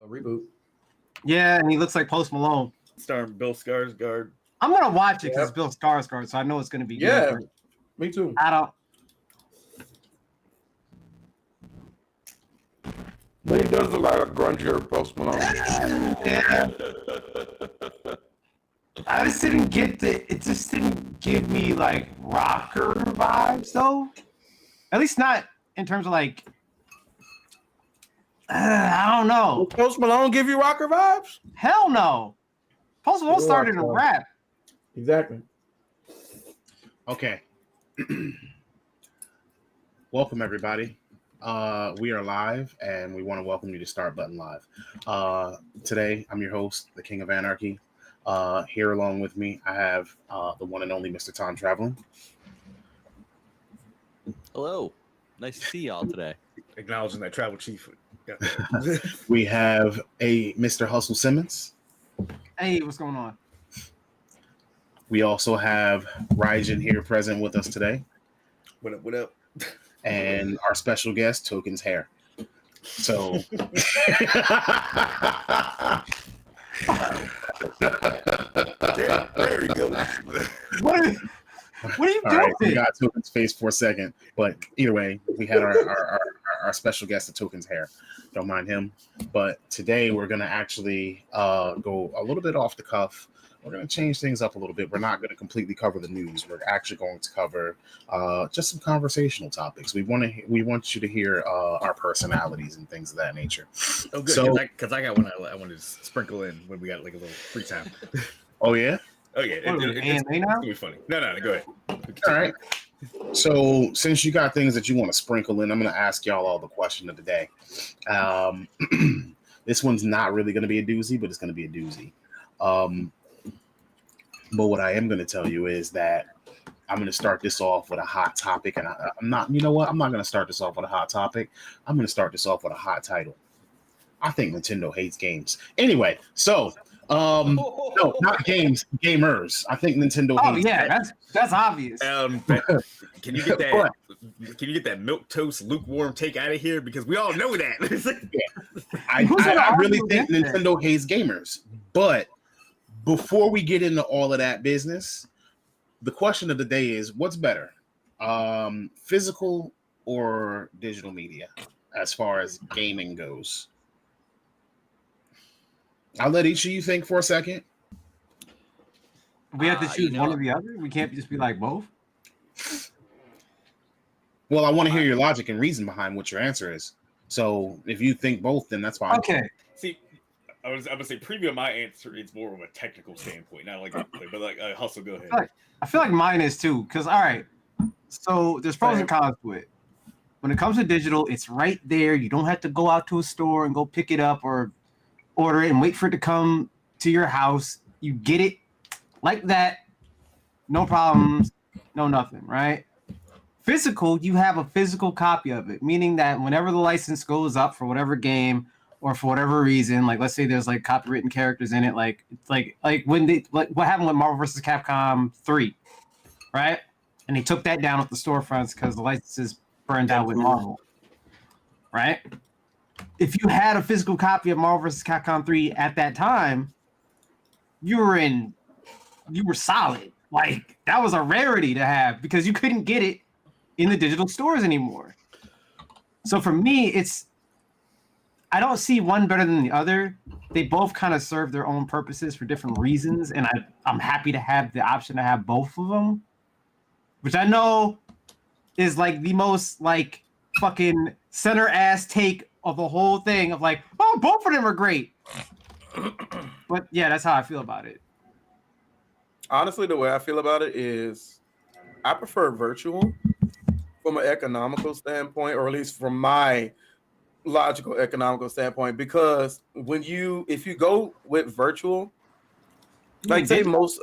A reboot. Yeah, and he looks like Post Malone. Starring Bill Skarsgård. I'm gonna watch it because it's Bill Skarsgård, so I know it's gonna be good. Yeah, me too. I don't. But he does look like a grungier Post Malone. Yeah. I just didn't get it just didn't give me like rocker vibes though. At least not in terms of like I don't know. Will Post Malone give you rocker vibes? Hell no. Post Malone started in rap. Exactly. Okay. Welcome everybody. We are live and we want to welcome you to Start Button Live. Today I'm your host, the King of Anarchy. Here along with me, I have the one and only Mr. Tom Traveling. Hello. Nice to see y'all today. Acknowledging that tribal chief. Yeah. We have a Mr. Hustle Simmons. Hey, what's going on? We also have Raijin here present with us today. What up, what up? And our special guest, Token's hair. So There you go. What are you all doing? right, we got Token's face for a second, but either way, we had our special guest, the Token's hair. Don't mind him. But today we're gonna actually go a little bit off the cuff. We're going to change things up a little bit. We're not going to completely cover the news. We're actually going to cover just some conversational topics. We want you to hear our personalities and things of that nature. Oh, good. So, Because I got one I wanted to sprinkle in when we got like a little free time. oh, yeah? Oh, yeah. It's going to be funny. No, go ahead. All right. So since you got things that you want to sprinkle in, I'm going to ask y'all all the question of the day. This one's not really going to be a doozy, but it's going to be a doozy. But what I am going to tell you is that I'm going to start this off with a hot topic. And I'm not, you know what? I'm not going to start this off with a hot topic. I'm going to start this off with a hot title. I think Nintendo hates games. Anyway, so, no, not games, gamers. I think Nintendo hates games. That's obvious. Can you get that? Can you get that milk toast lukewarm take out of here? Because we all know that. I really think Nintendo hates gamers. But before we get into all of that business, the question of the day is, what's better, physical or digital media as far as gaming goes? I'll let each of you think for a second. We have to choose one or the other? We can't just be like both? Well, I want to hear your logic and reason behind what your answer is. So if you think both, then that's fine. Okay. See, I'm gonna say preview my answer. It's more of a technical standpoint, not like but like Hustle. Go ahead. I feel like mine is too, because all right. So there's pros and cons to it. When it comes to digital, it's right there. You don't have to go out to a store and go pick it up or order it and wait for it to come to your house. You get it like that, no problems, no nothing, right? Physical, you have a physical copy of it, meaning that whenever the license goes up for whatever game or for whatever reason, like let's say there's like copywritten characters in it, like when they what happened with Marvel vs. Capcom 3, right? And they took that down at the storefronts because the licenses burned out with Marvel, right? If you had a physical copy of Marvel vs. Capcom 3 at that time, you were solid. Like that was a rarity to have because you couldn't get it in the digital stores anymore. So for me, I don't see one better than the other. They both kind of serve their own purposes for different reasons, and I'm happy to have the option to have both of them, which I know is like the most like fucking center ass take of the whole thing of like, oh, both of them are great. But yeah, that's how I feel about it. Honestly, the way I feel about it is I prefer virtual from an economical standpoint, or at least from my logical economical standpoint, because if you go with virtual, like say digital? Most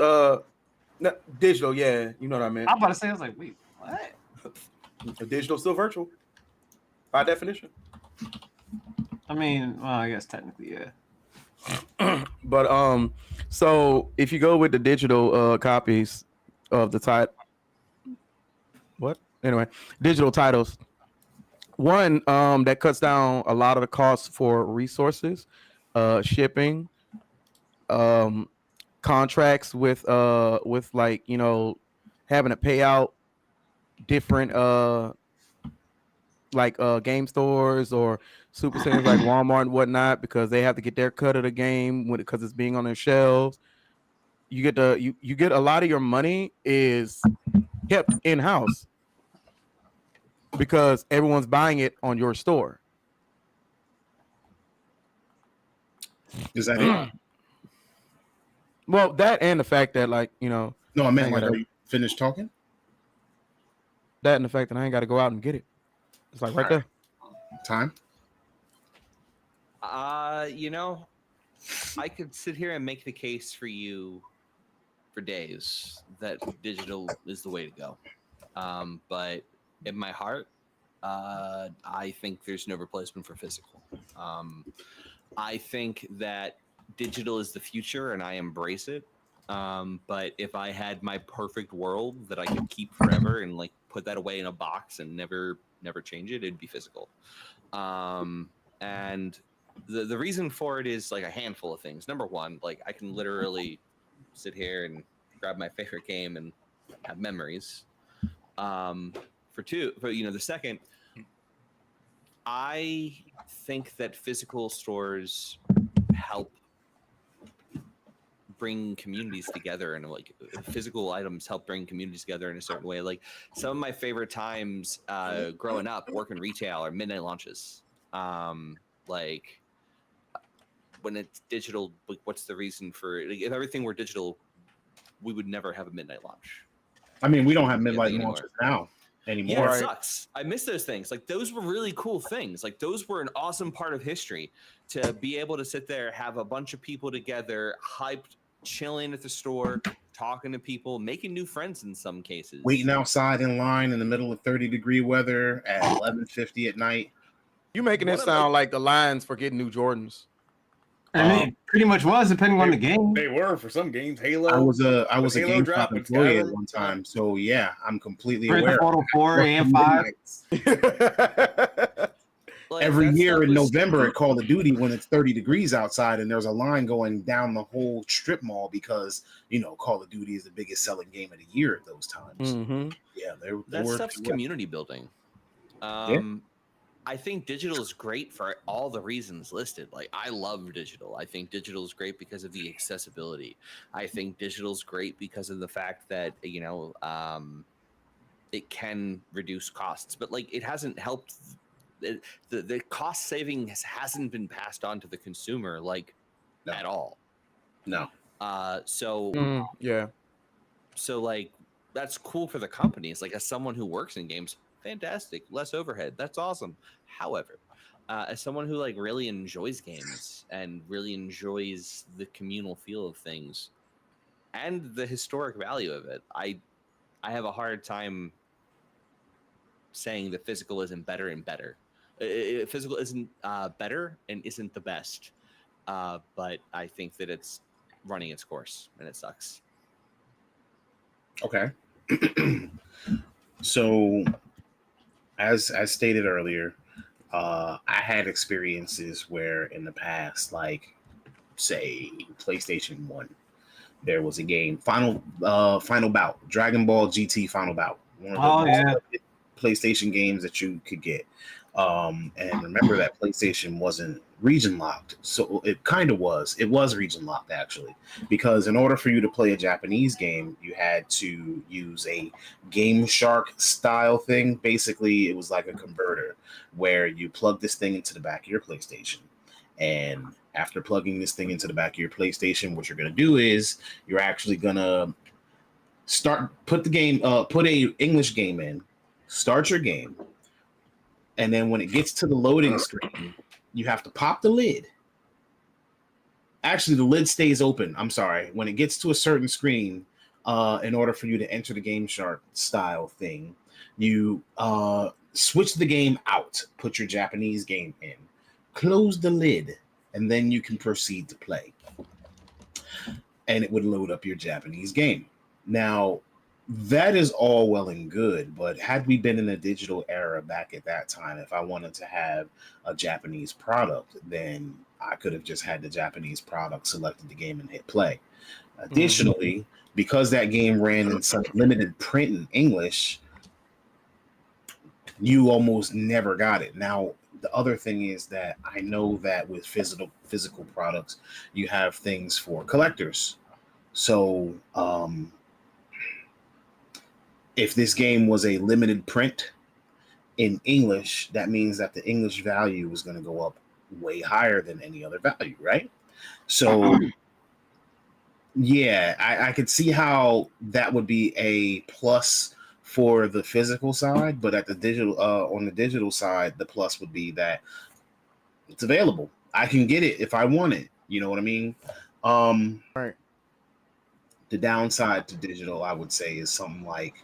digital, yeah, you know what I mean. I'm about to say, I was like, wait, what? Digital still virtual by definition. I mean, well, I guess technically, yeah. But so if you go with the digital copies of the digital titles, one that cuts down a lot of the costs for resources. shipping, um, contracts with like having to pay out different like game stores or super centers like Walmart and whatnot because they have to get their cut of the game when because it's being on their shelves. You get a lot of your money is kept in house because everyone's buying it on your store. Is that it? Well, that and the fact that No, I meant I like, gotta- are you finished talking? that and the fact that I ain't got to go out and get it. It's like right there. Time. You know, I could sit here and make the case for you for days that digital is the way to go. But in my heart, I think there's no replacement for physical. I think that digital is the future and I embrace it. But if I had my perfect world that I could keep forever and like put that away in a box and never change it, it'd be physical. And the reason for it is like a handful of things. Number one, like I can literally sit here and grab my favorite game and have memories. For the second, I think that physical stores help bring communities together, and like physical items help bring communities together in a certain way. Like some of my favorite times growing up working retail are midnight launches. Like when it's digital, like, what's the reason for like, if everything were digital, we would never have a midnight launch. I mean, we don't have midnight launches now anymore. Yeah, it Right. sucks. I miss those things. Like those were really cool things. Like those were an awesome part of history to be able to sit there, have a bunch of people together, hyped, chilling at the store, talking to people, making new friends in some cases. Waiting outside in line in the middle of 30-degree weather at 11:50 at night. You making it sound like the lines for getting new Jordans. I mean, it pretty much was depending on the game. They were for some games. Halo. I was a Halo GameStop drop and employee at Skyrim. one time, so yeah, I'm completely Grand aware. Theft Auto 4 and 5. Like, Every that year stuff in was- November at Call of Duty, when it's 30 degrees outside and there's a line going down the whole strip mall because Call of Duty is the biggest selling game of the year at those times. Mm-hmm. Yeah, there that were stuff's community building. I think digital is great for all the reasons listed. Like I love digital. I think digital is great because of the accessibility. I think digital is great because of the fact that it can reduce costs, but like it hasn't helped. The cost saving hasn't been passed on to the consumer at all. No. So Yeah. So like that's cool for the companies. Like as someone who works in games, fantastic, less overhead. That's awesome. However, as someone who like really enjoys games and really enjoys the communal feel of things and the historic value of it, I have a hard time saying that physical isn't better and better. Physical isn't better and isn't the best. But I think that it's running its course and it sucks. Okay. So, as stated earlier, I had experiences where in the past, like say PlayStation 1, there was a game, Final Bout, Dragon Ball GT Final Bout. One of the PlayStation games that you could get. And remember that PlayStation wasn't region locked. So it kind of was. It was region locked, actually, because in order for you to play a Japanese game, you had to use a Game Shark style thing. Basically, it was like a converter where you plug this thing into the back of your PlayStation. And after plugging this thing into the back of your PlayStation, what you're going to do is you're actually going to put a English game in, start your game. And then when it gets to the loading screen, you have to pop the lid. Actually, the lid stays open. I'm sorry. When it gets to a certain screen, in order for you to enter the Game Shark style thing, you switch the game out, put your Japanese game in, close the lid, and then you can proceed to play. And it would load up your Japanese game. Now, That is all well and good, but had we been in a digital era back at that time, if I wanted to have a Japanese product, then I could have just had the Japanese product, selected the game, and hit play. Additionally, because that game ran in some limited print in English, you almost never got it. Now, the other thing is that I know that with physical products, you have things for collectors. So, if this game was a limited print in English, that means that the English value is going to go up way higher than any other value, right? So, yeah, I could see how that would be a plus for the physical side, but at the digital, on the digital side, the plus would be that it's available. I can get it if I want it. You know what I mean? Right. The downside to digital, I would say, is something like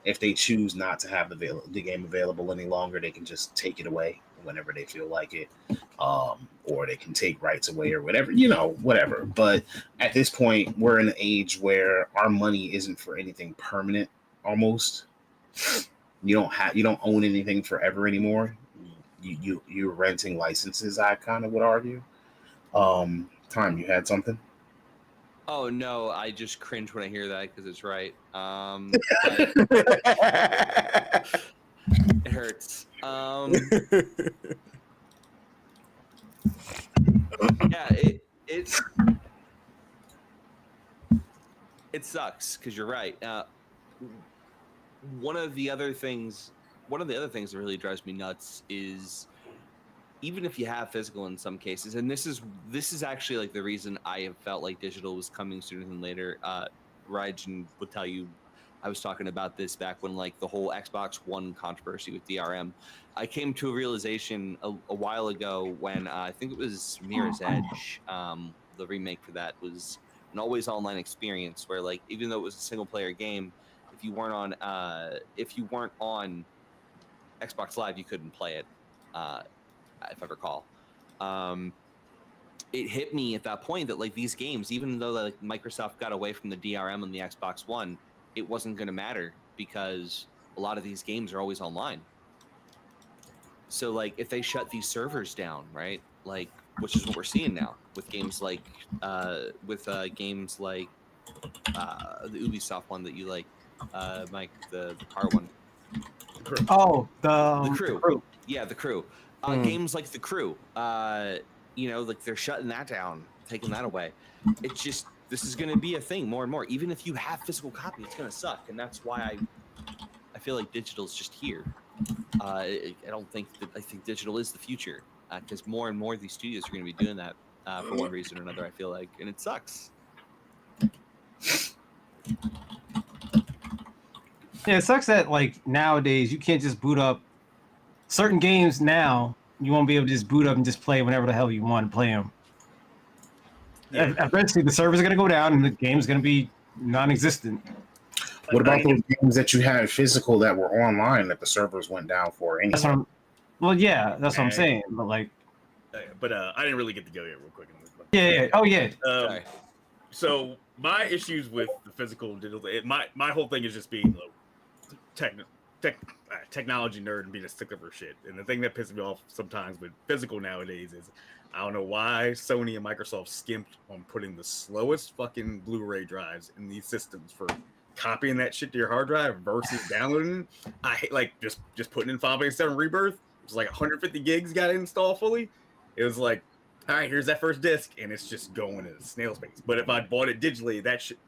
if they choose not to have the game available any longer, they can just take it away whenever they feel like it, or they can take rights away or whatever, whatever. But at this point, we're in an age where our money isn't for anything permanent. Almost, you don't own anything forever anymore. You're renting licenses. I kind of would argue. Time, you had something? Oh no, I just cringe when I hear that because it's right. It hurts. Yeah, it sucks because you're right. One of the other things that really drives me nuts is even if you have physical in some cases, and this is actually like the reason I have felt like digital was coming sooner than later. Raijin would tell you I was talking about this back when like the whole Xbox One controversy with DRM. I came to a realization a while ago when I think it was Mirror's Edge. The remake for that was an always online experience where like even though it was a single player game, if you weren't on Xbox Live, you couldn't play it. If I recall, it hit me at that point that like these games, even though like Microsoft got away from the DRM on the Xbox One, it wasn't going to matter because a lot of these games are always online. So like if they shut these servers down, right? Like which is what we're seeing now with games like the Ubisoft one that you like, Mike, the car one. Oh, the crew. Yeah, the crew. Games like the crew, like they're shutting that down, taking that away. It's just this is going to be a thing more and more. Even if you have physical copy, it's going to suck, and that's why I feel like digital is just here. I think digital is the future because more and more of these studios are going to be doing that for one reason or another. I feel like, and it sucks. Yeah, it sucks that like nowadays you can't just boot up certain games. Now you won't be able to just boot up and just play whenever the hell you want to play them. Yeah. Eventually, the server's going to go down and the game's going to be non-existent. What about those games that you had physical that were online that the servers went down for? Anyway? That's what I'm saying. But like, I didn't really get to go yet real quick. Yeah. Oh yeah. So my issues with the physical and digital, my whole thing is just being technology nerd and being a stickler for shit. And the thing that pisses me off sometimes with physical nowadays is I don't know why Sony and Microsoft skimped on putting the slowest fucking Blu-ray drives in these systems for copying that shit to your hard drive versus downloading it. I hate like just putting in Final Fantasy VII Rebirth. It was like 150 gigs got installed fully. It was like, all right, here's that first disc, and it's just going at a snail's pace. But if I bought it digitally, that shit,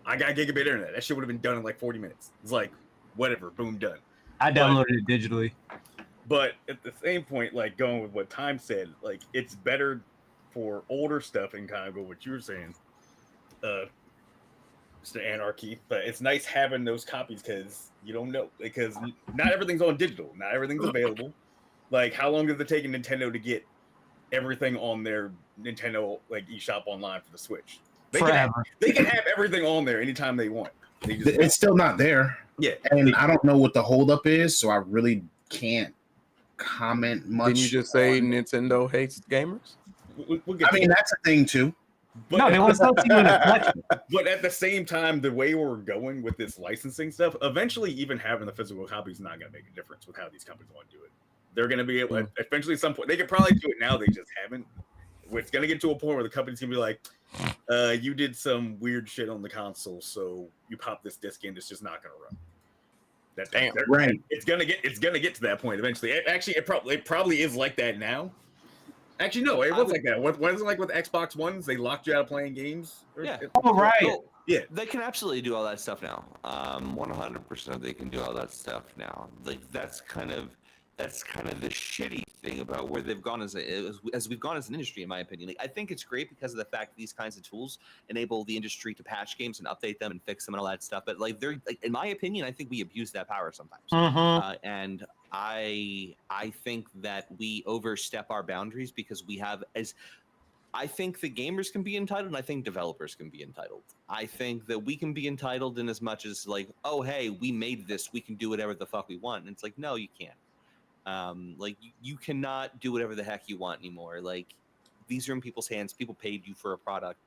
I got gigabit internet. That shit would have been done in like 40 minutes. It's like, whatever, boom, done. I downloaded it digitally. But at the same point, like going with what Time said, like it's better for older stuff and kind of go what you were saying, it's the anarchy. But it's nice having those copies because you don't know, because not everything's on digital, not everything's available. Like how long does it take a Nintendo to get everything on their Nintendo like eShop online for the Switch? They can have everything on there anytime they want. It's still not there. Yeah, and I don't know what the holdup is, so I really can't comment much. Didn't you just say Nintendo hates gamers? I mean, that's a thing too. But No, they want to sell to you in a collection. But at the same time, the way we're going with this licensing stuff, eventually, even having the physical copy is not going to make a difference with how these companies want to do it. They're going to be able, eventually, at some point, they could probably do it now. They just haven't. It's going to get to a point where the company's going to be like, you did some weird shit on the console, so you pop this disc in, it's just not going to run. Right. It's gonna get to that point eventually. It probably is like that now. Actually, no, it was like that. What is it like with Xbox Ones? They locked you out of playing games. Yeah. Oh, right. Yeah. They can absolutely do all that stuff now. 100% they can do all that stuff now. Like that's kind of the shitty thing about where they've gone as we've gone as an industry, in my opinion. Like I think it's great because of the fact that these kinds of tools enable the industry to patch games and update them and fix them and all that stuff. But like they're like, in my opinion, I think we abuse that power sometimes. And I think that we overstep our boundaries because we have I think the gamers can be entitled, and I think developers can be entitled. I think that we can be entitled in as much as like, oh hey, we made this, we can do whatever the fuck we want. And it's like, no, you can't. Like you cannot do whatever the heck you want anymore. Like these are in people's hands. People paid you for a product.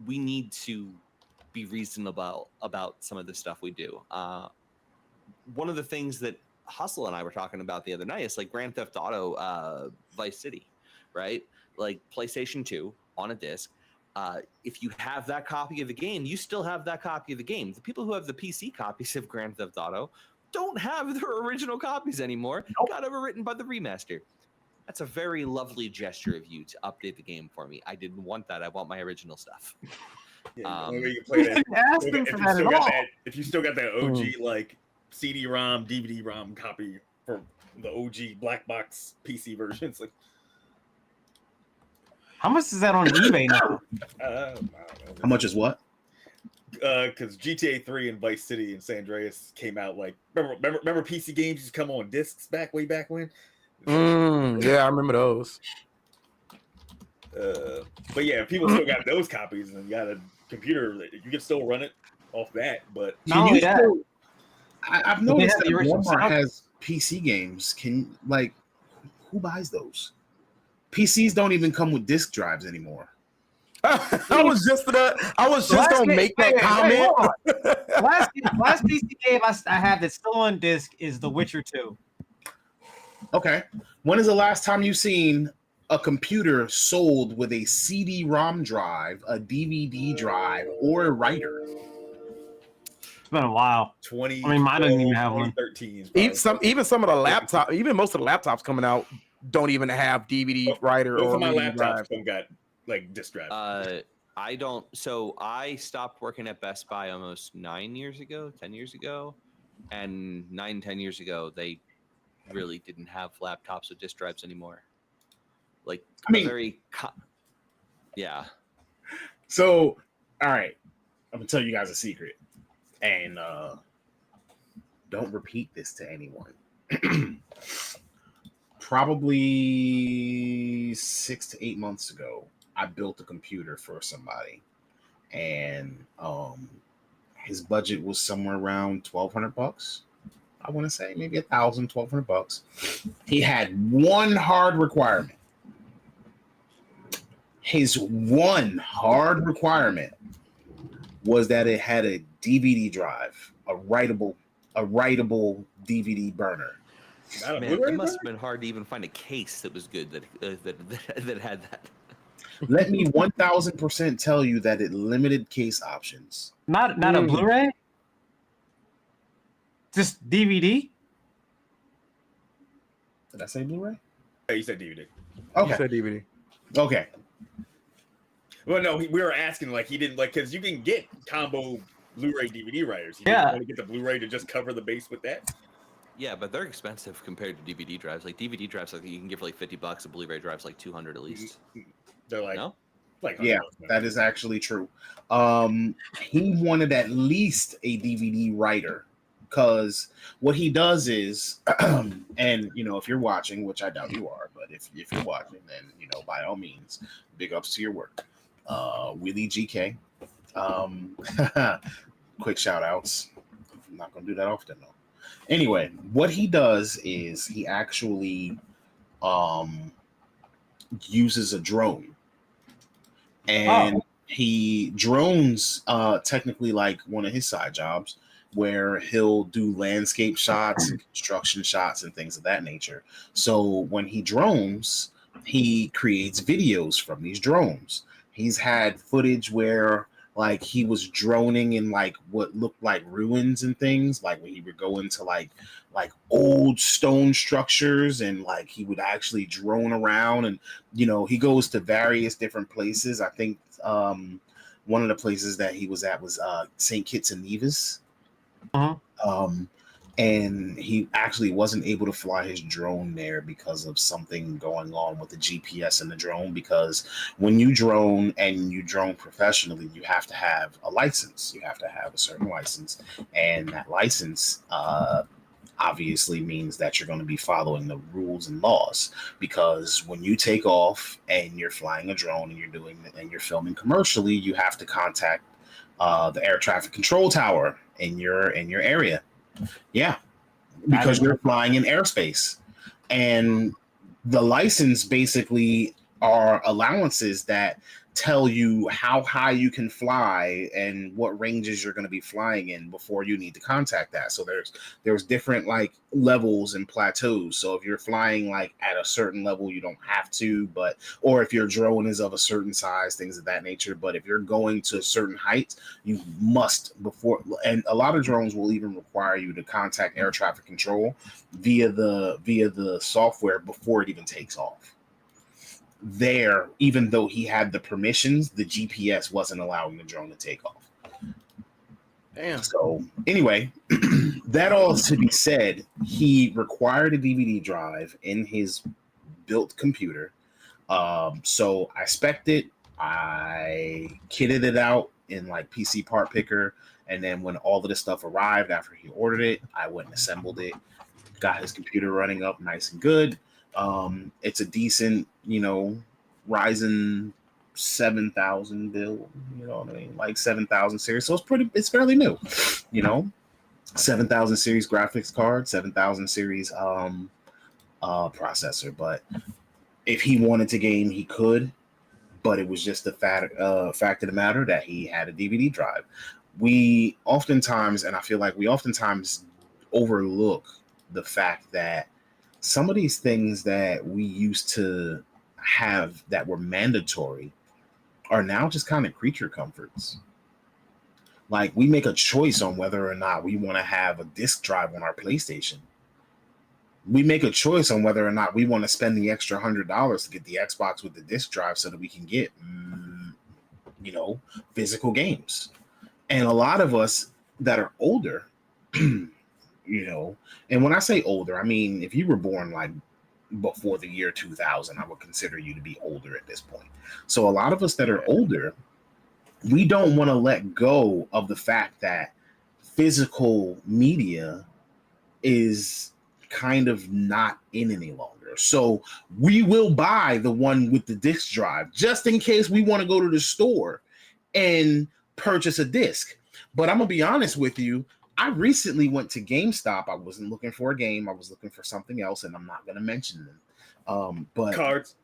We need to be reasonable about some of the stuff we do. One of the things that Hustle and I were talking about the other night is like Grand Theft Auto Vice City, right? Like PlayStation 2 on a disc. If you have that copy of the game, you still have that copy of the game. The people who have the PC copies of Grand Theft Auto don't have their original copies anymore. Nope. Got overwritten by the remaster. That's a very lovely gesture of you to update the game for me. I didn't want that. I want my original stuff. Yeah, you can play that. If you still got that OG like CD-ROM, DVD-ROM copy for the OG black box PC versions, like how much is that on eBay now? How much is what? Because GTA 3 and Vice City and San Andreas came out like remember PC games used to come on discs way back when. Yeah, I remember those. But yeah, people still got those copies and got a computer. You can still run it off that. But not only that, I've noticed that Walmart has PC games. Who buys those? PCs don't even come with disc drives anymore. I was just gonna make that comment. Last PC game I have that's still on disc is The Witcher 2. Okay. When is the last time you've seen a computer sold with a CD-ROM drive, a DVD drive, or a writer? It's been a while. I mean, mine doesn't even have one. 2013. Even some of the laptops, even most of the laptops coming out don't even have DVD writer Both or of my DVD laptops drive. don't got like disc drive. I don't. So I stopped working at Best Buy almost 10 years ago, and 10 years ago they really didn't have laptops with disk drives anymore. Like, I mean, yeah. So, all right, I'm gonna tell you guys a secret, and don't repeat this to anyone. Probably 6 to 8 months ago, I built a computer for somebody, and his budget was somewhere around $1,200. I want to say maybe $1,000, $1,200. He had one hard requirement. His one hard requirement was that it had a DVD drive, a writable DVD burner. Man, it must have been hard to even find a case that was good that had that. Let me 1,000% tell you that it limited case options. Not a Blu-ray? Just DVD? Did I say Blu-ray? Yeah, you said DVD. Okay. You said DVD. Okay. Well, no, we were asking like he didn't like because you can get combo Blu-ray DVD writers. You Yeah. want to get the Blu-ray to just cover the base with that. Yeah, but they're expensive compared to DVD drives. Like DVD drives, like you can give for like $50. A Blu-ray drive's like $200 at least. They're like, no? Like yeah, that is actually true. He wanted at least a DVD writer because what he does is, and you know, if you're watching, which I doubt you are, but if you're watching, then you know, by all means, big ups to your work, Willie GK. Quick shout outs. I'm not gonna do that often though. Anyway, what he does is he actually uses a drone. and he drones technically like one of his side jobs where he'll do landscape shots and construction shots and things of that nature. So when he drones, he creates videos from these drones. He's had footage where like he was droning in like what looked like ruins and things, like when he would go into like old stone structures, and like he would actually drone around, and he goes to various different places. I think one of the places that he was at was St. Kitts and Nevis. And he actually wasn't able to fly his drone there because of something going on with the GPS in the drone. Because when you drone and you drone professionally, you have to have a license. You have to have a certain license, and that license obviously means that you're going to be following the rules and laws. Because when you take off and you're flying a drone and you're filming commercially, you have to contact the air traffic control tower in your area. Yeah, because you're flying in airspace, and the license basically are allowances that tell you how high you can fly and what ranges you're going to be flying in before you need to contact that. So there's different like levels and plateaus. So if you're flying like at a certain level, you don't have to, or if your drone is of a certain size, things of that nature. But if you're going to certain heights, you must before, and a lot of drones will even require you to contact air traffic control via the software before it even takes off. There, even though he had the permissions, the GPS wasn't allowing the drone to take off. Damn. So anyway, that all to be said, he required a DVD drive in his built computer. So I spec'd it, I kitted it out in like PC Part Picker, and then when all of the stuff arrived after he ordered it, I went and assembled it, got his computer running up nice and good. It's a decent, Ryzen 7000 build, like 7000 series. So it's fairly new, 7000 series graphics card, 7000 series processor. But if he wanted to game, he could, but it was just the fact of the matter that he had a DVD drive. We oftentimes overlook the fact that some of these things that we used to have that were mandatory are now just kind of creature comforts. Like we make a choice on whether or not we want to have a disc drive on our PlayStation. We make a choice on whether or not we want to spend the extra $100 to get the Xbox with the disc drive so that we can get, physical games. And a lot of us that are older, and when I say older, I mean, if you were born like before the year 2000, I would consider you to be older at this point. So a lot of us that are older, we don't want to let go of the fact that physical media is kind of not in any longer. So we will buy the one with the disc drive just in case we want to go to the store and purchase a disc. But I'm going to be honest with you, I recently went to GameStop. I wasn't looking for a game. I was looking for something else, and I'm not going to mention them. But Cards.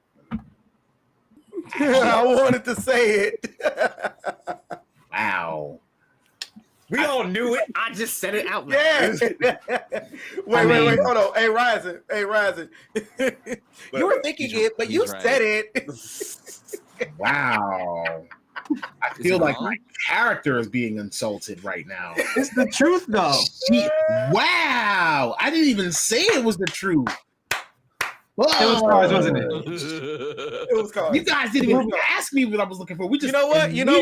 I wanted to say it. Wow. We all knew it. I just said it out loud. Yeah. Wait. Hold on. Hey, Ryzen. You were thinking it, but you right. said it. Wow. I feel like my character is being insulted right now. It's the truth, though. Wow. I didn't even say it was the truth. It was cards, wasn't it? It was cards. You guys didn't even ask me what I was looking for. We just You know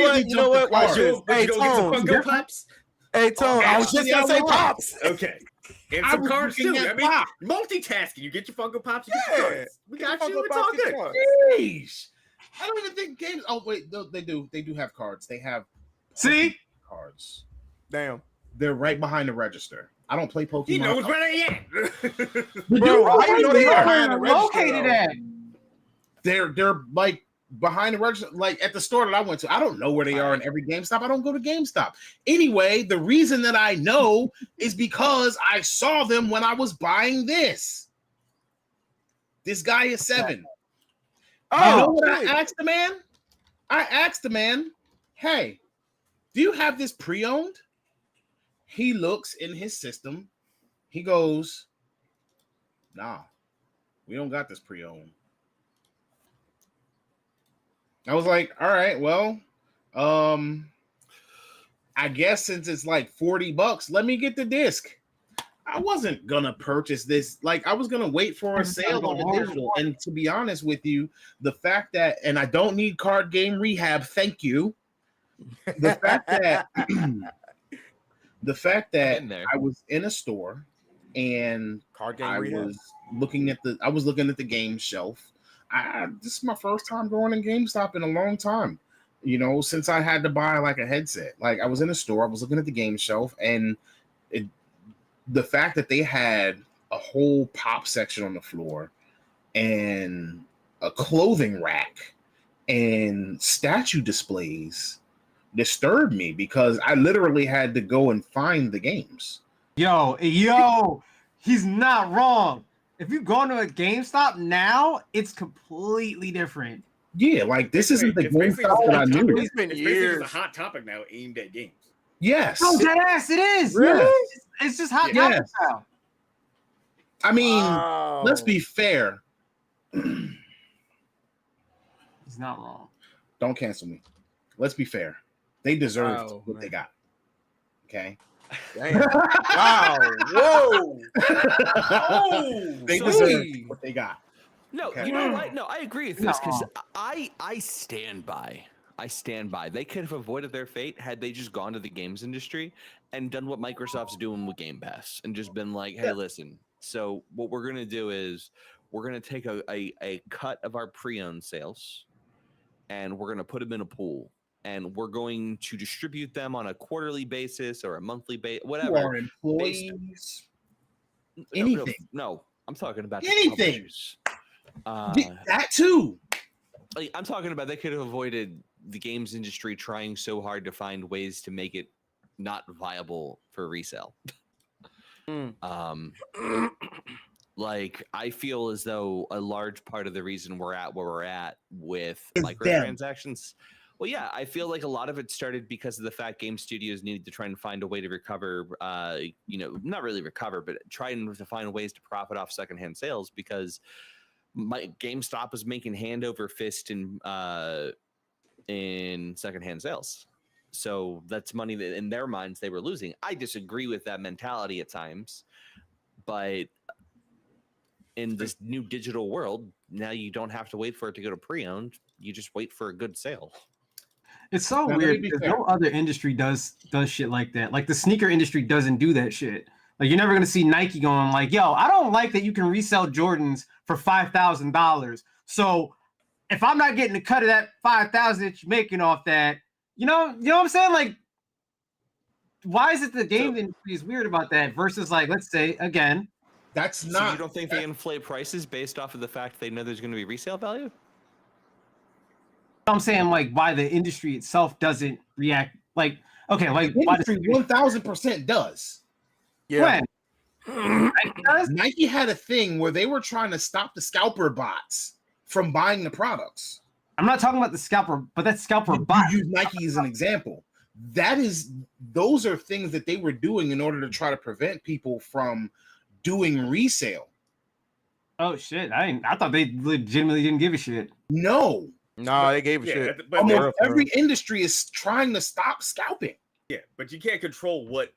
what? Watch this. Hey, Tone. Funko Pops? Hey, Tone. I was just gonna say pops. Okay. And I some was cards too. looking at I mean, Pop. multitasking. You get your Funko Pops, you get your cards. We got you. It's all good. Jeez. I don't even think games. Oh wait, no, they do. They do have cards. They have See? cards. Damn. They're right behind the register. I don't play Pokemon. He knows where they at. Bro, how you know they are behind the located register, at? They're like behind the register, like at the store that I went to. I don't know where they are in every GameStop. I don't go to GameStop. Anyway, the reason that I know is because I saw them when I was buying this. This guy is 7. You know what I asked the man? I asked the man, "Hey, do you have this pre-owned?" He looks in his system. He goes, "Nah, we don't got this pre-owned." I was like, "All right, well, I guess since it's like $40, let me get the disc." I wasn't gonna purchase this. Like, I was gonna wait for a sale on the digital. And to be honest with you, the fact that, and I don't need card game rehab, thank you. The fact that the fact that I was in a store and Card game I rehab. was looking at the game shelf. This is my first time going in GameStop in a long time. You know, since I had to buy like a headset. Like, I was in a store, I was looking at the game shelf, and the fact that they had a whole pop section on the floor and a clothing rack and statue displays disturbed me, because I literally had to go and find the games. Yo, he's not wrong. If you go into a GameStop now, it's completely different. Yeah, like, this isn't the GameStop that I knew. It's been It's years. basically a hot topic now aimed at games. Yes. Oh, deadass, it is. Really? It's just hot Yes. topic now. I mean, Wow. let's be fair. He's not wrong. Don't cancel me. Let's be fair. They deserve Wow, what they got. Okay. Damn. Wow. Whoa. Oh, They so deserve he- what they got. No, Okay. you know what? No, I agree with this because No. I stand by. I stand by. They could have avoided their fate had they just gone to the games industry and done what Microsoft's doing with Game Pass and just been like, hey, listen, so what we're going to do is we're going to take a cut of our pre-owned sales and we're going to put them in a pool and we're going to distribute them on a quarterly basis or a monthly basis, Who are whatever. employees? No, Anything. No, I'm talking about the Anything. publishers. That too. Like, I'm talking about they could have avoided the games industry trying so hard to find ways to make it not viable for resale. Like, I feel as though a large part of the reason we're at where we're at with Is microtransactions. Well, yeah, I feel like a lot of it started because of the fact game studios needed to try and find a way to recover, not really recover, but trying to find ways to profit off secondhand sales because GameStop was making hand over fist in secondhand sales. So that's money that in their minds they were losing. I disagree with that mentality at times, but in this new digital world, now you don't have to wait for it to go to pre-owned. You just wait for a good sale. It's so Now, let weird me be because fair. no other industry does shit like that. Like the sneaker industry doesn't do that shit. Like you're never gonna see Nike going like, "Yo, I don't like that you can resell Jordans for $5,000. So if I'm not getting a cut of that $5,000 that you're making off that, you know what I'm saying? Like, why is it the game industry is weird about that versus like, let's say again, That's So not. you don't think they inflate prices based off of the fact they know there's going to be resale value? I'm saying like why the industry itself doesn't react like okay, like why Industry 1000% does. Yeah. Nike had a thing where they were trying to stop the scalper bots from buying the products. I'm not talking about the scalper, but that scalper bot. You use Nike as an example. Those are things that they were doing in order to try to prevent people from doing resale. Oh shit! I thought they legitimately didn't give a shit. No, No, they gave a Yeah, shit. but almost every industry is trying to stop scalping. yeah, but you can't control what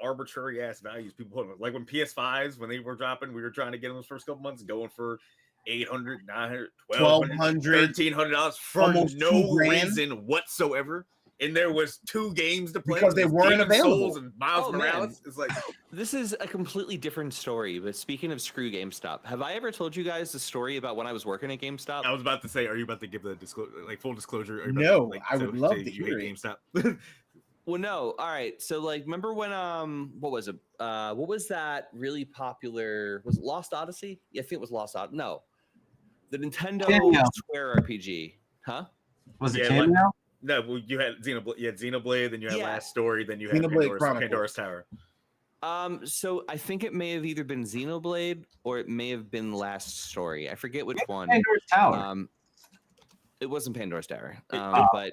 arbitrary ass values people put on. Like when PS5s, when they were dropping, we were trying to get them those first couple months going for $800, $900, $1,200, $1,300 for almost no $2,000. reason whatsoever. And there was 2 games to play Because they weren't Demon's available. Souls and Miles Oh, man. Morales. It's like This is a completely different story, but speaking of screw GameStop, have I ever told you guys the story about when I was working at GameStop? I was about to say, are you about to give the full disclosure? Are you about No, to, I would love say to you hear hate it. GameStop. Well, no. All right. So, like, remember when what was it? What was that really popular? Was it Lost Odyssey? Yeah, I think it was Lost Odyssey. No, the Nintendo Cameo. Square RPG. Huh? Was it Yeah, Cameo? No, well, you had Xenoblade, then you had Yeah. Last Story, then you had Xenoblade Chronicles. Pandora's Tower. So I think it may have either been Xenoblade or it may have been Last Story. I forget which one. Pandora's Tower. It wasn't Pandora's Tower, but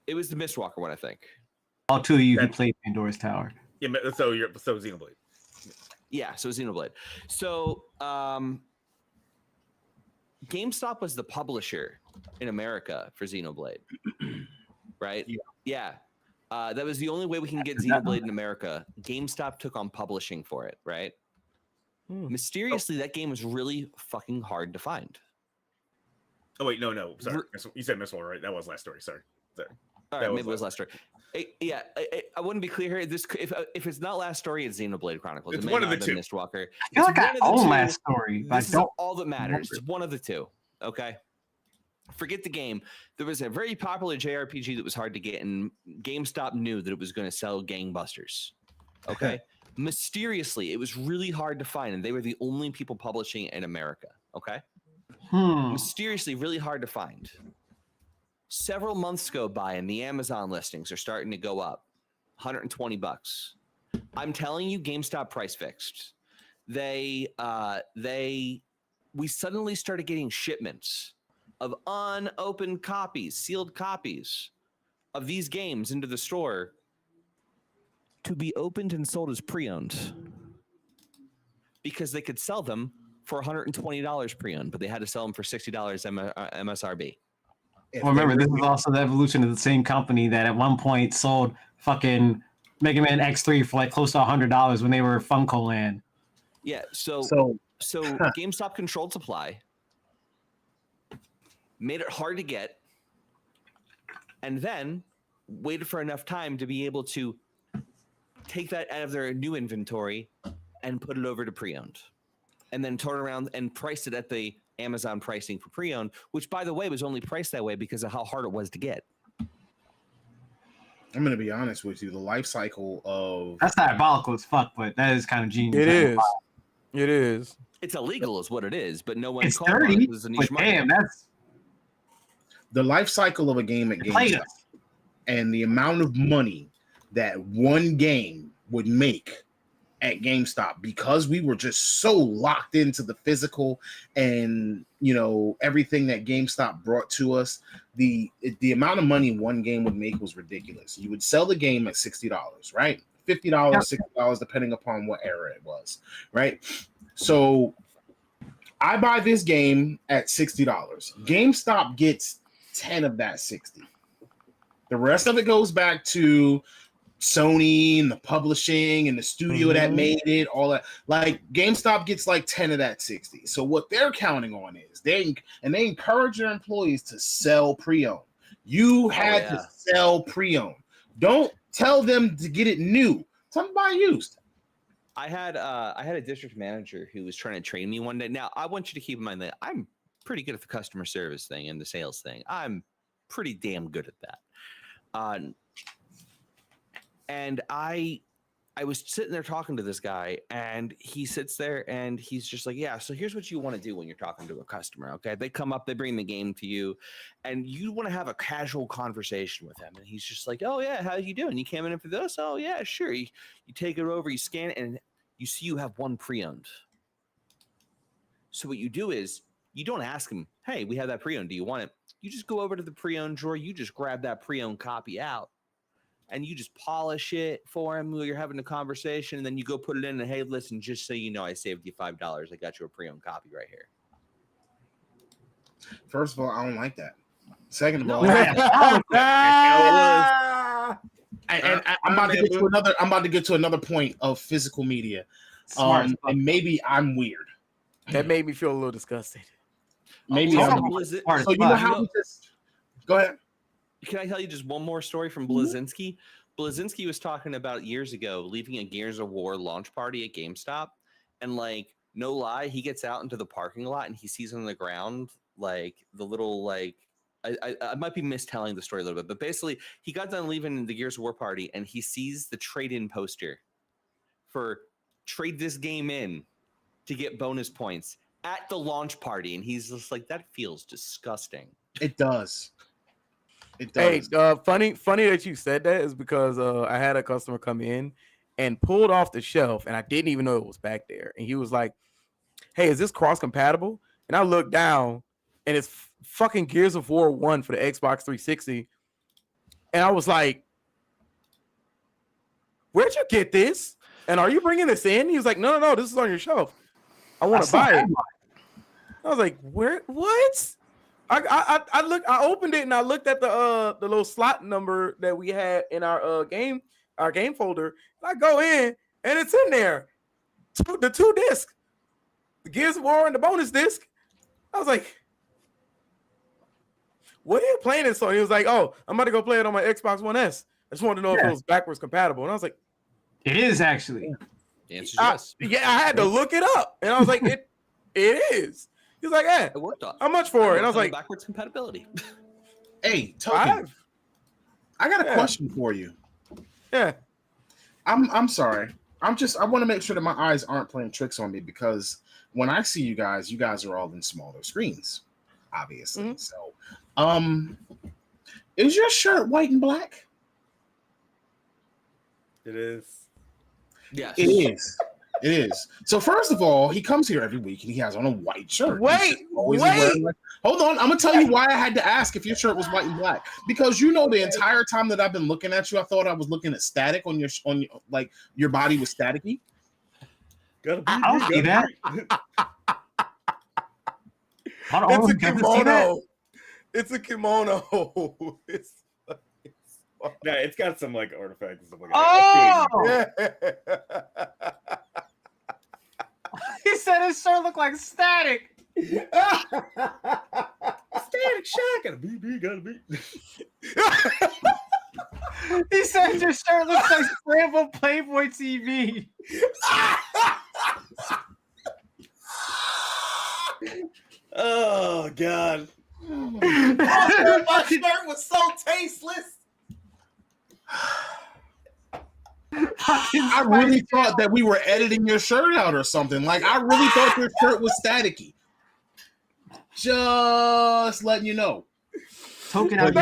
it was the Mistwalker one, I think. All two of you who played Pandora's Tower. Yeah, so Xenoblade. Yeah, so Xenoblade. So GameStop was the publisher in America for Xenoblade, right? Yeah. That was the only way we can get Xenoblade in America. GameStop took on publishing for it, right? Mysteriously, that game was really fucking hard to find. Oh wait, no, sorry. You said Mistwalker, right? That was last story. Sorry. All right, maybe it was last story. I wouldn't be clear here. This, if it's not last story, it's Xenoblade Chronicles. It's it may one of not the have been two. Mistwalker. I feel It's like I one of the own two. last story, but I This is don't. all that matters. It's one of the two. Okay. Forget the game. There was a very popular JRPG that was hard to get, and GameStop knew that it was going to sell gangbusters. Okay. Mysteriously, it was really hard to find, and they were the only people publishing it in America. Okay. Mysteriously, really hard to find. Several months go by, and the Amazon listings are starting to go up. $120. I'm telling you, GameStop price fixed. We suddenly started getting shipments of unopened copies, sealed copies of these games into the store to be opened and sold as pre-owned, because they could sell them for $120 pre-owned, but they had to sell them for $60 MSRP. Well, remember, this is also the evolution of the same company that at one point sold fucking Mega Man X3 for like close to $100 when they were Funko Land. Yeah, so GameStop controlled supply, made it hard to get, and then waited for enough time to be able to take that out of their new inventory and put it over to pre-owned, and then turn around and price it at the Amazon pricing for pre-owned, which, by the way, was only priced that way because of how hard it was to get. I'm going to be honest with you. The life cycle of... That's diabolical as fuck, but that is kind of genius. It is. It is. It's illegal is what it is, but no one It's called on dirty, it because it's a niche but market. damn, that's... The life cycle of a game at GameStop and the amount of money that one game would make at GameStop, because we were just so locked into the physical and, you know, everything that GameStop brought to us, the amount of money one game would make was ridiculous. You would sell the game at $60, right? $50, $60, depending upon what era it was, right? So I buy this game at $60. GameStop gets 10 of that 60. The rest of it goes back to Sony and the publishing and the studio that made it, all that. Like GameStop gets like 10 of that 60. So what they're counting on is they encourage their employees to sell pre-owned. You had to sell pre-owned. Don't tell them to get it new. Tell them to buy used. I had a district manager who was trying to train me one day. Now, I want you to keep in mind that I'm pretty good at the customer service thing and the sales thing. I'm pretty damn good at that. And I was sitting there talking to this guy, and he sits there and he's just like, yeah, so here's what you want to do when you're talking to a customer. Okay. They come up, they bring the game to you, and you want to have a casual conversation with them. And he's just like, oh yeah, how you doing? You came in for this? Oh yeah, sure. You take it over, you scan it, and you see you have one pre-owned. So what you do is you don't ask them, hey, we have that pre-owned. Do you want it? You just go over to the pre-owned drawer. You just grab that pre-owned copy out, and you just polish it for him while you're having a conversation, and then you go put it in, and hey, listen, just so you know, I saved you $5. I got you a pre-owned copy right here. First of all, I don't like that. Second of all, I'm about to get to another point of physical media. And maybe I'm weird. That made me feel a little disgusted. Maybe So you know how we just go ahead. Can I tell you just one more story from Blazinski? Blazinski was talking about years ago leaving a Gears of War launch party at GameStop, and like, no lie, he gets out into the parking lot and he sees on the ground like the little like I might be mistelling the story a little bit, but basically he got done leaving the Gears of War party and he sees the trade-in poster for trade this game in to get bonus points at the launch party, and he's just like, that feels disgusting. It does. It does. Hey, funny that you said that is because I had a customer come in and pulled off the shelf, and I didn't even know it was back there. And he was like, "Hey, is this cross compatible?" And I looked down, and it's fucking Gears of War 1 for the Xbox 360. And I was like, where'd you get this? And are you bringing this in? He was like, no, this is on your shelf. I want to buy it. I was like, where? What? I opened it and I looked at the little slot number that we had in our game folder. And I go in and it's in there. The 2 discs, the Gears of War and the bonus disc. I was like, what are you playing this on? He was like, oh, I'm about to go play it on my Xbox One S. I just wanted to know if it was backwards compatible. And I was like, it is actually. The answer is yes. Yeah, I had to look it up. And I was like, it is. He's like, hey, It worked on. how much for it? And I was like, backwards compatibility. Hey, Token, I got a question for you. Yeah. I'm sorry. I want to make sure that my eyes aren't playing tricks on me, because when I see you guys are all in smaller screens, obviously. Mm-hmm. So, is your shirt white and black? It is. Yes. It is. It is. So first of all, he comes here every week and he has on a white shirt. Wait. Hold on. I'm gonna tell you why I had to ask if your shirt was white and black. Because the entire time that I've been looking at you, I thought I was looking at static on your like your body was staticky. I don't see that. It's a kimono. It's a kimono. No, it's got some like artifacts and stuff like that. Yeah. He said his shirt looked like static. Static Shock. Got a BB, got a B. He said your shirt looks like scrambled Playboy TV. Oh God. My shirt was so tasteless. I really thought that we were editing your shirt out or something. Like, I really thought your shirt was staticky. Just letting you know. Token I put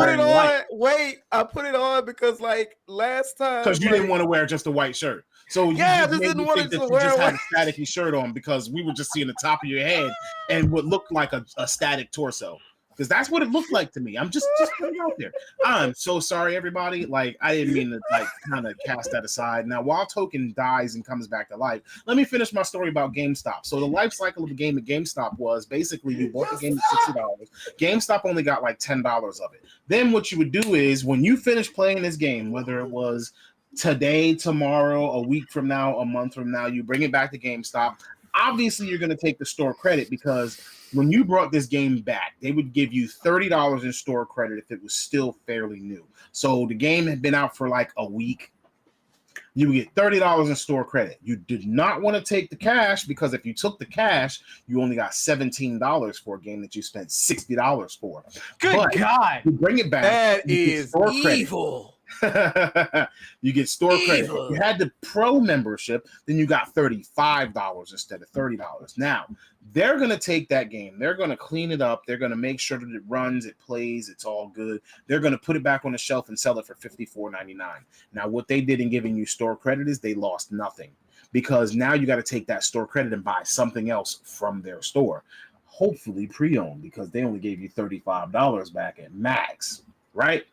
it on. Wait, I put it on because like last time, because you didn't want to wear just a white shirt. So yeah, you just didn't want to wear just had a staticky shirt on because we were just seeing the top of your head and what looked like a static torso. Because that's what it looked like to me. I'm just putting it out there. I'm so sorry, everybody. Like, I didn't mean to like kind of cast that aside. Now, while Token dies and comes back to life, let me finish my story about GameStop. So the life cycle of the game at GameStop was basically you bought the game at $60. GameStop only got like $10 of it. Then what you would do is when you finish playing this game, whether it was today, tomorrow, a week from now, a month from now, you bring it back to GameStop. Obviously, you're going to take the store credit because when you brought this game back, they would give you $30 in store credit if it was still fairly new. So the game had been out for like a week. You would get $30 in store credit. You did not want to take the cash because if you took the cash, you only got $17 for a game that you spent $60 for. Good God. You bring it back. That is evil. You get store credit. If you had the pro membership, then you got $35 instead of $30. Now, they're going to take that game. They're going to clean it up. They're going to make sure that it runs, it plays, it's all good. They're going to put it back on the shelf and sell it for $54.99. Now, what they did in giving you store credit is they lost nothing because now you got to take that store credit and buy something else from their store. Hopefully pre-owned because they only gave you $35 back at max, right?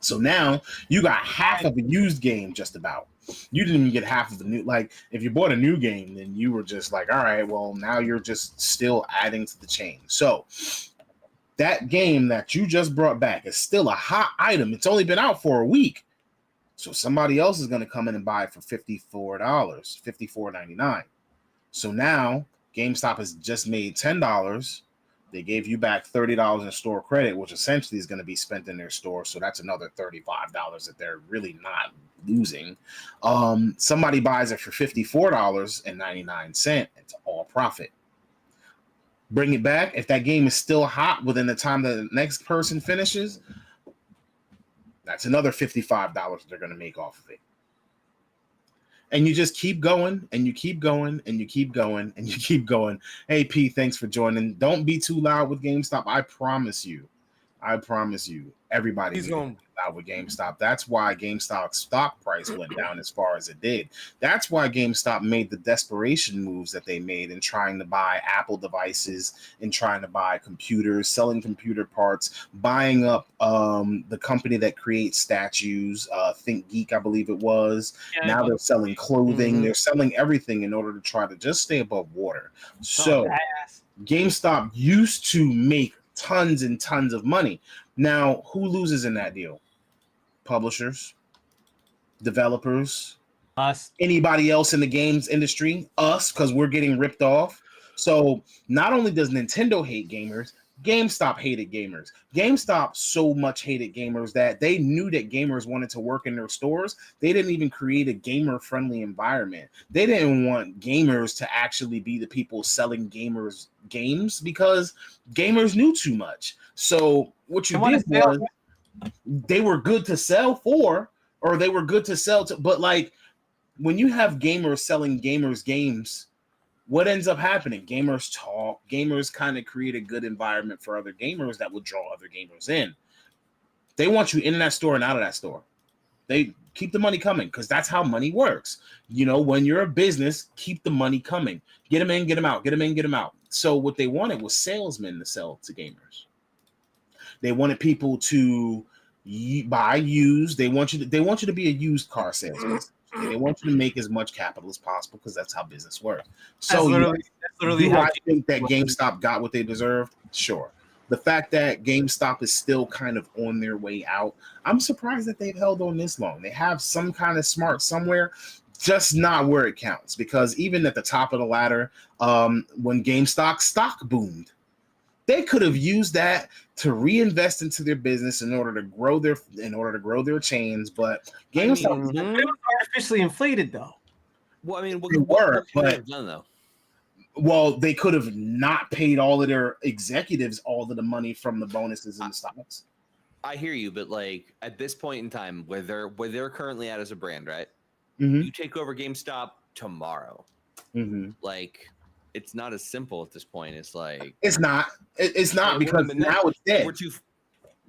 So now you got half of a used game just about. You didn't even get half of the new. Like, if you bought a new game, then you were just like, all right, well, now you're just still adding to the chain. So that game that you just brought back is still a hot item. It's only been out for a week. So somebody else is going to come in and buy it for $54, $54.99. So now GameStop has just made $10. They gave you back $30 in store credit, which essentially is going to be spent in their store. So that's another $35 that they're really not losing. Somebody buys it for $54.99. It's all profit. Bring it back. If that game is still hot within the time that the next person finishes, that's another $55 they're going to make off of it. And you just keep going, and you keep going, and you keep going, and you keep going. Hey, P, thanks for joining. Don't be too loud with GameStop. I promise you, I promise you, everybody He's needs to gonna. out with GameStop. That's why GameStop's stock price went down as far as it did. That's why GameStop made the desperation moves that they made in trying to buy Apple devices and trying to buy computers, selling computer parts, buying up the company that creates statues, Think Geek, I believe it was. Now they're selling clothing. They're selling everything in order to try to just stay above water. So GameStop used to make tons and tons of money. Now, who loses in that deal? Publishers, developers, Us. anybody else in the games industry, us, because we're getting ripped off. So not only does Nintendo hate gamers, GameStop hated gamers. GameStop so much hated gamers that they knew that gamers wanted to work in their stores. They didn't even create a gamer-friendly environment. They didn't want gamers to actually be the people selling gamers games because gamers knew too much. So what you did was they were good to sell for, or they were good to sell to, but like when you have gamers selling gamers games, what ends up happening? Gamers talk, gamers kind of create a good environment for other gamers that will draw other gamers in. They want you in that store and out of that store. They keep the money coming because that's how money works. You know, when you're a business, keep the money coming. Get them in, get them out, get them in, get them out. So what they wanted was salesmen to sell to gamers. They wanted people to buy used. They want you to be a used car salesman. They want you to make as much capital as possible because that's how business works. So that's literally how I think that GameStop got what they deserved? Sure. The fact that GameStop is still kind of on their way out, I'm surprised that they've held on this long. They have some kind of smart somewhere, just not where it counts. Because even at the top of the ladder, when GameStop stock boomed, they could have used that to reinvest into their business in order to grow their chains. But GameStop they were artificially inflated, though. Well, I mean, what but they have done though? Well, they could have not paid all of their executives all of the money from the bonuses and the stocks. I hear you, but like at this point in time, where they're currently at as a brand, right? Mm-hmm. You take over GameStop tomorrow. Mm-hmm. Like, it's not as simple at this point. It's like it's not because now it's dead.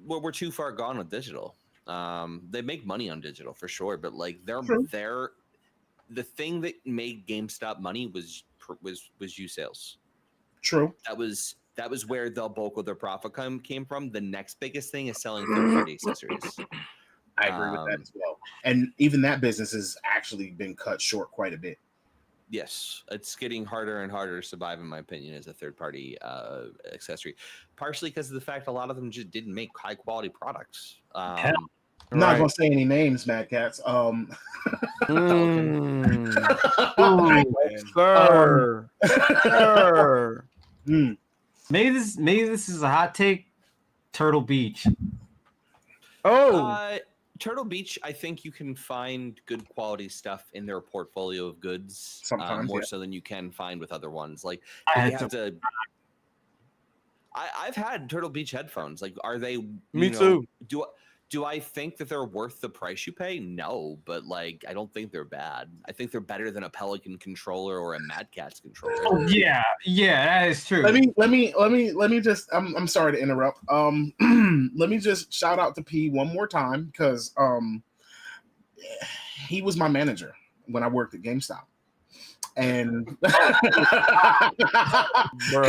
We're too far gone with digital. They make money on digital for sure, but like they're the thing that made GameStop money was used sales. True. That was where the bulk of their profit came from. The next biggest thing is selling third-party accessories. I agree with that as well. And even that business has actually been cut short quite a bit. Yes, it's getting harder and harder to survive, in my opinion, as a third-party accessory. Partially because of the fact a lot of them just didn't make high-quality products. I'm not gonna say any names, Mad Cats. Sir. Maybe this is a hot take. Turtle Beach. Turtle Beach, I think you can find good quality stuff in their portfolio of goods, sometimes more so than you can find with other ones. Like I've had Turtle Beach headphones. Like, are they? Me too. Do I think that they're worth the price you pay? No, but like I don't think they're bad. I think they're better than a Pelican controller or a Mad Catz controller. Oh yeah, that is true. Let me just I'm sorry to interrupt. Let me just shout out to P one more time because he was my manager when I worked at GameStop. And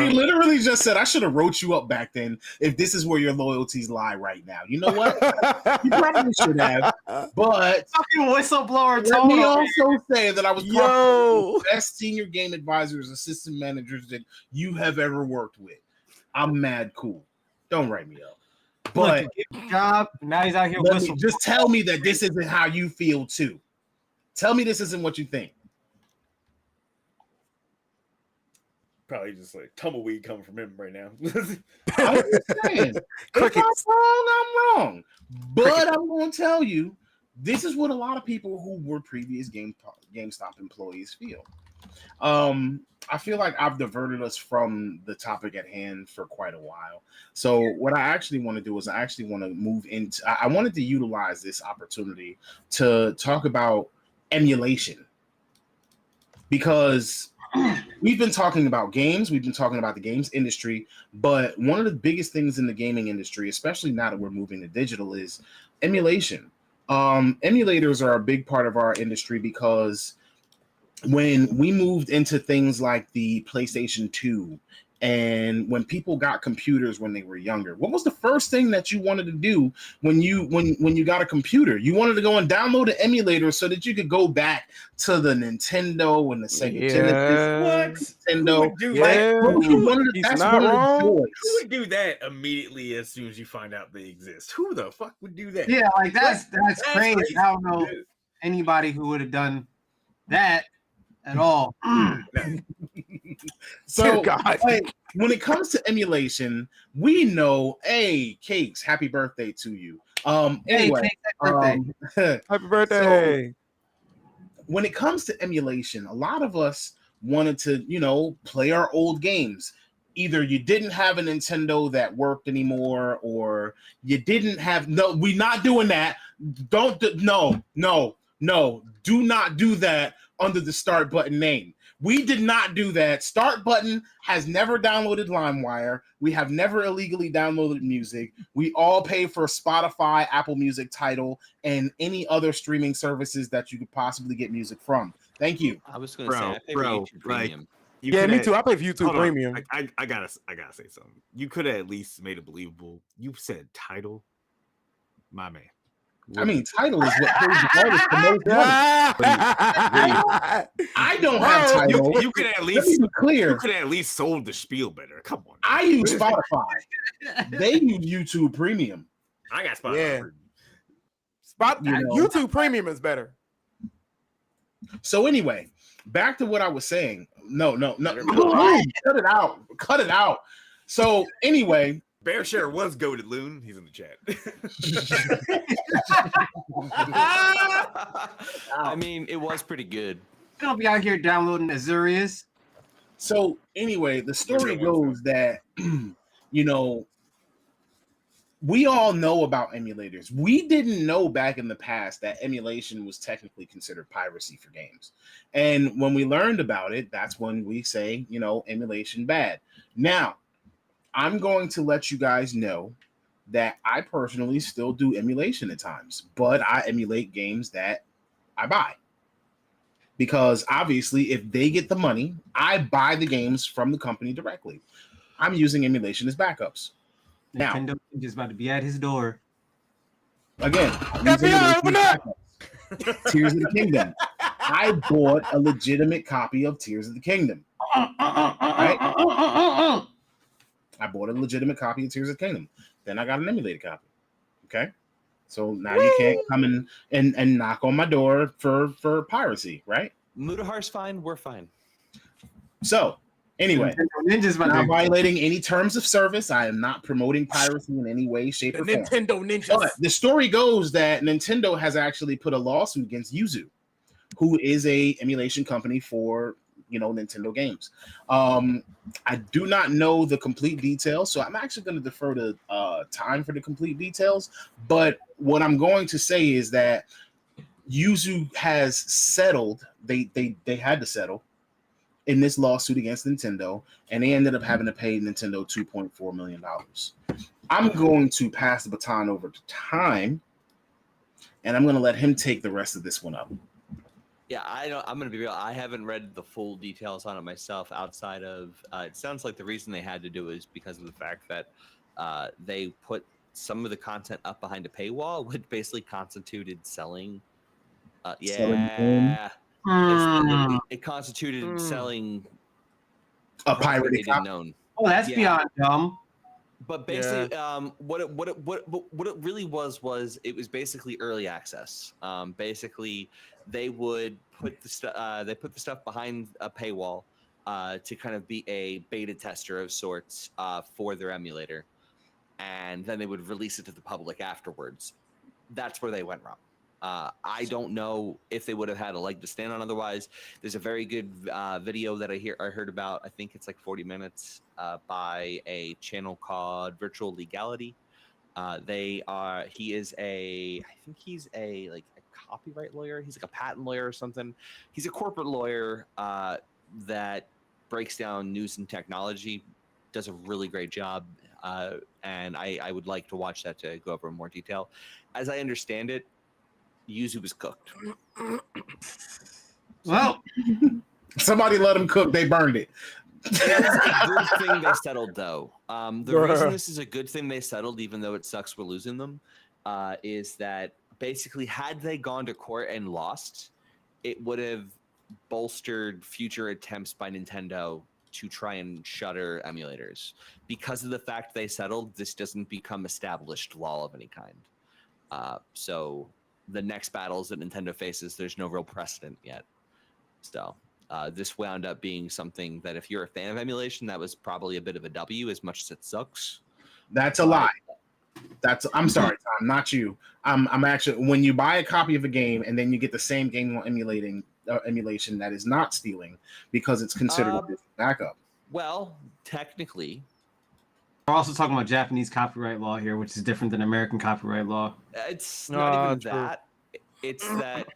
he literally just said, I should have wrote you up back then if this is where your loyalties lie right now. You know what? You probably should have. But fucking whistleblower. Let me also say that I was probably the best senior game advisors, assistant managers that you have ever worked with. I'm mad cool. Don't write me up. But job, now he's out here whistling. Just tell me that this isn't how you feel too. Tell me this isn't what you think. Probably just like tumbleweed coming from him right now. I'm just saying, if I'm wrong, I'm wrong. But I'm going to tell you, this is what a lot of people who were previous GameStop employees feel. I feel like I've diverted us from the topic at hand for quite a while. So what I actually want to do is I actually want to move into. I wanted to utilize this opportunity to talk about emulation because we've been talking about games, we've been talking about the games industry, but one of the biggest things in the gaming industry, especially now that we're moving to digital, is emulation. Emulators are a big part of our industry because when we moved into things like the PlayStation 2 and when people got computers when they were younger, what was the first thing that you wanted to do when you got a computer? You wanted to go and download an emulator so that you could go back to the Nintendo and the Sega Genesis. What? Who Nintendo. would do Like, that? He's that's not one of the wrong. Who joys. would do that immediately as soon as you find out they exist? Who the fuck would do that? Yeah, like that's crazy. crazy. I don't know anybody who would have done that at all. So, Dear God. like, when it comes to emulation, we know, hey, Cakes, happy birthday to you. Anyway, Hey, birthday. Happy birthday. When it comes to emulation, a lot of us wanted to, play our old games. Either you didn't have a Nintendo that worked anymore, or you didn't have. No, we're not doing that. No, do not do that under the Start Button name. We did not do that. Start Button has never downloaded LimeWire. We have never illegally downloaded music. We all pay for Spotify, Apple Music, Tidal, and any other streaming services that you could possibly get music from. Thank you. I was going to say, I pay for YouTube Premium. Yeah, me too. I pay for YouTube Premium. I gotta say something. You could have at least made it believable. You said Tidal, my man. I mean, Tidal is what pays the artist the most money. I don't have Tidal. You could at Let me least be clear. You could at least sold the spiel better. Come on. I use Spotify. They use YouTube Premium. I got Spotify. Yeah. YouTube Premium is better. So anyway, back to what I was saying. No. Cut it out. So anyway, Bear Share was goated, Loon. He's in the chat. I mean, it was pretty good. Don't be out here downloading Azurius. So anyway, the story goes that we all know about emulators. We didn't know back in the past that emulation was technically considered piracy for games. And when we learned about it, that's when we say, emulation bad. Now, I'm going to let you guys know that I personally still do emulation at times, but I emulate games that I buy. Because obviously, if they get the money, I buy the games from the company directly. I'm using emulation as backups. Now, Nintendo is about to be at his door. Again, open up! Tears of the Kingdom. I bought a legitimate copy of Tears of the Kingdom. Right? I bought a legitimate copy of Tears of the Kingdom. Then I got an emulated copy. Okay? So now you can't come and knock on my door for piracy, right? Mudahar's fine. We're fine. So, anyway, Ninja's about not to violating any terms of service. I am not promoting piracy in any way, shape, or form. Nintendo Ninjas. But the story goes that Nintendo has actually put a lawsuit against YUZU, who is a emulation company for Nintendo games. I do not know the complete details, so I'm actually going to defer to time for the complete details. But what I'm going to say is that YUZU has settled. They had to settle in this lawsuit against Nintendo, and they ended up having to pay Nintendo $2.4 million. I'm going to pass the baton over to Time, and I'm going to let him take the rest of this one up. Yeah, I'm gonna be real. I haven't read the full details on it myself. Outside of, it sounds like the reason they had to do it is because of the fact that they put some of the content up behind a paywall, which basically constituted selling. It constituted selling a pirated copy. Known. Oh, that's beyond dumb. But basically, what it really was it was basically early access. Basically, they would put the stuff behind a paywall to kind of be a beta tester of sorts for their emulator, and then they would release it to the public afterwards. That's where they went wrong. I don't know if they would have had a leg to stand on otherwise. There's a very good video that I heard about. I think it's like 40 minutes by a channel called Virtual Legality. He is a copyright lawyer. He's like a patent lawyer or something. He's a corporate lawyer. that breaks down news and technology does a really great job, and I would like to watch that to go over in more detail. As I understand it, Yuzu was cooked. Well, Somebody let them cook. They burned it. It is a good thing they settled, though. The reason this is a good thing they settled, even though it sucks we're losing them, is that basically had they gone to court and lost, it would have bolstered future attempts by Nintendo to try and shutter emulators. Because of the fact they settled, this doesn't become established law of any kind. So the next battles that Nintendo faces, there's no real precedent yet. So this wound up being something that if you're a fan of emulation, that was probably a bit of a W, as much as it sucks. That's a lie. I'm sorry, Tom, not you. I'm actually, when you buy a copy of a game and then you get the same game while emulation, that is not stealing because it's considered a backup. Well, technically, we're also talking about Japanese copyright law here, which is different than American copyright law. it's not even true. that. It's that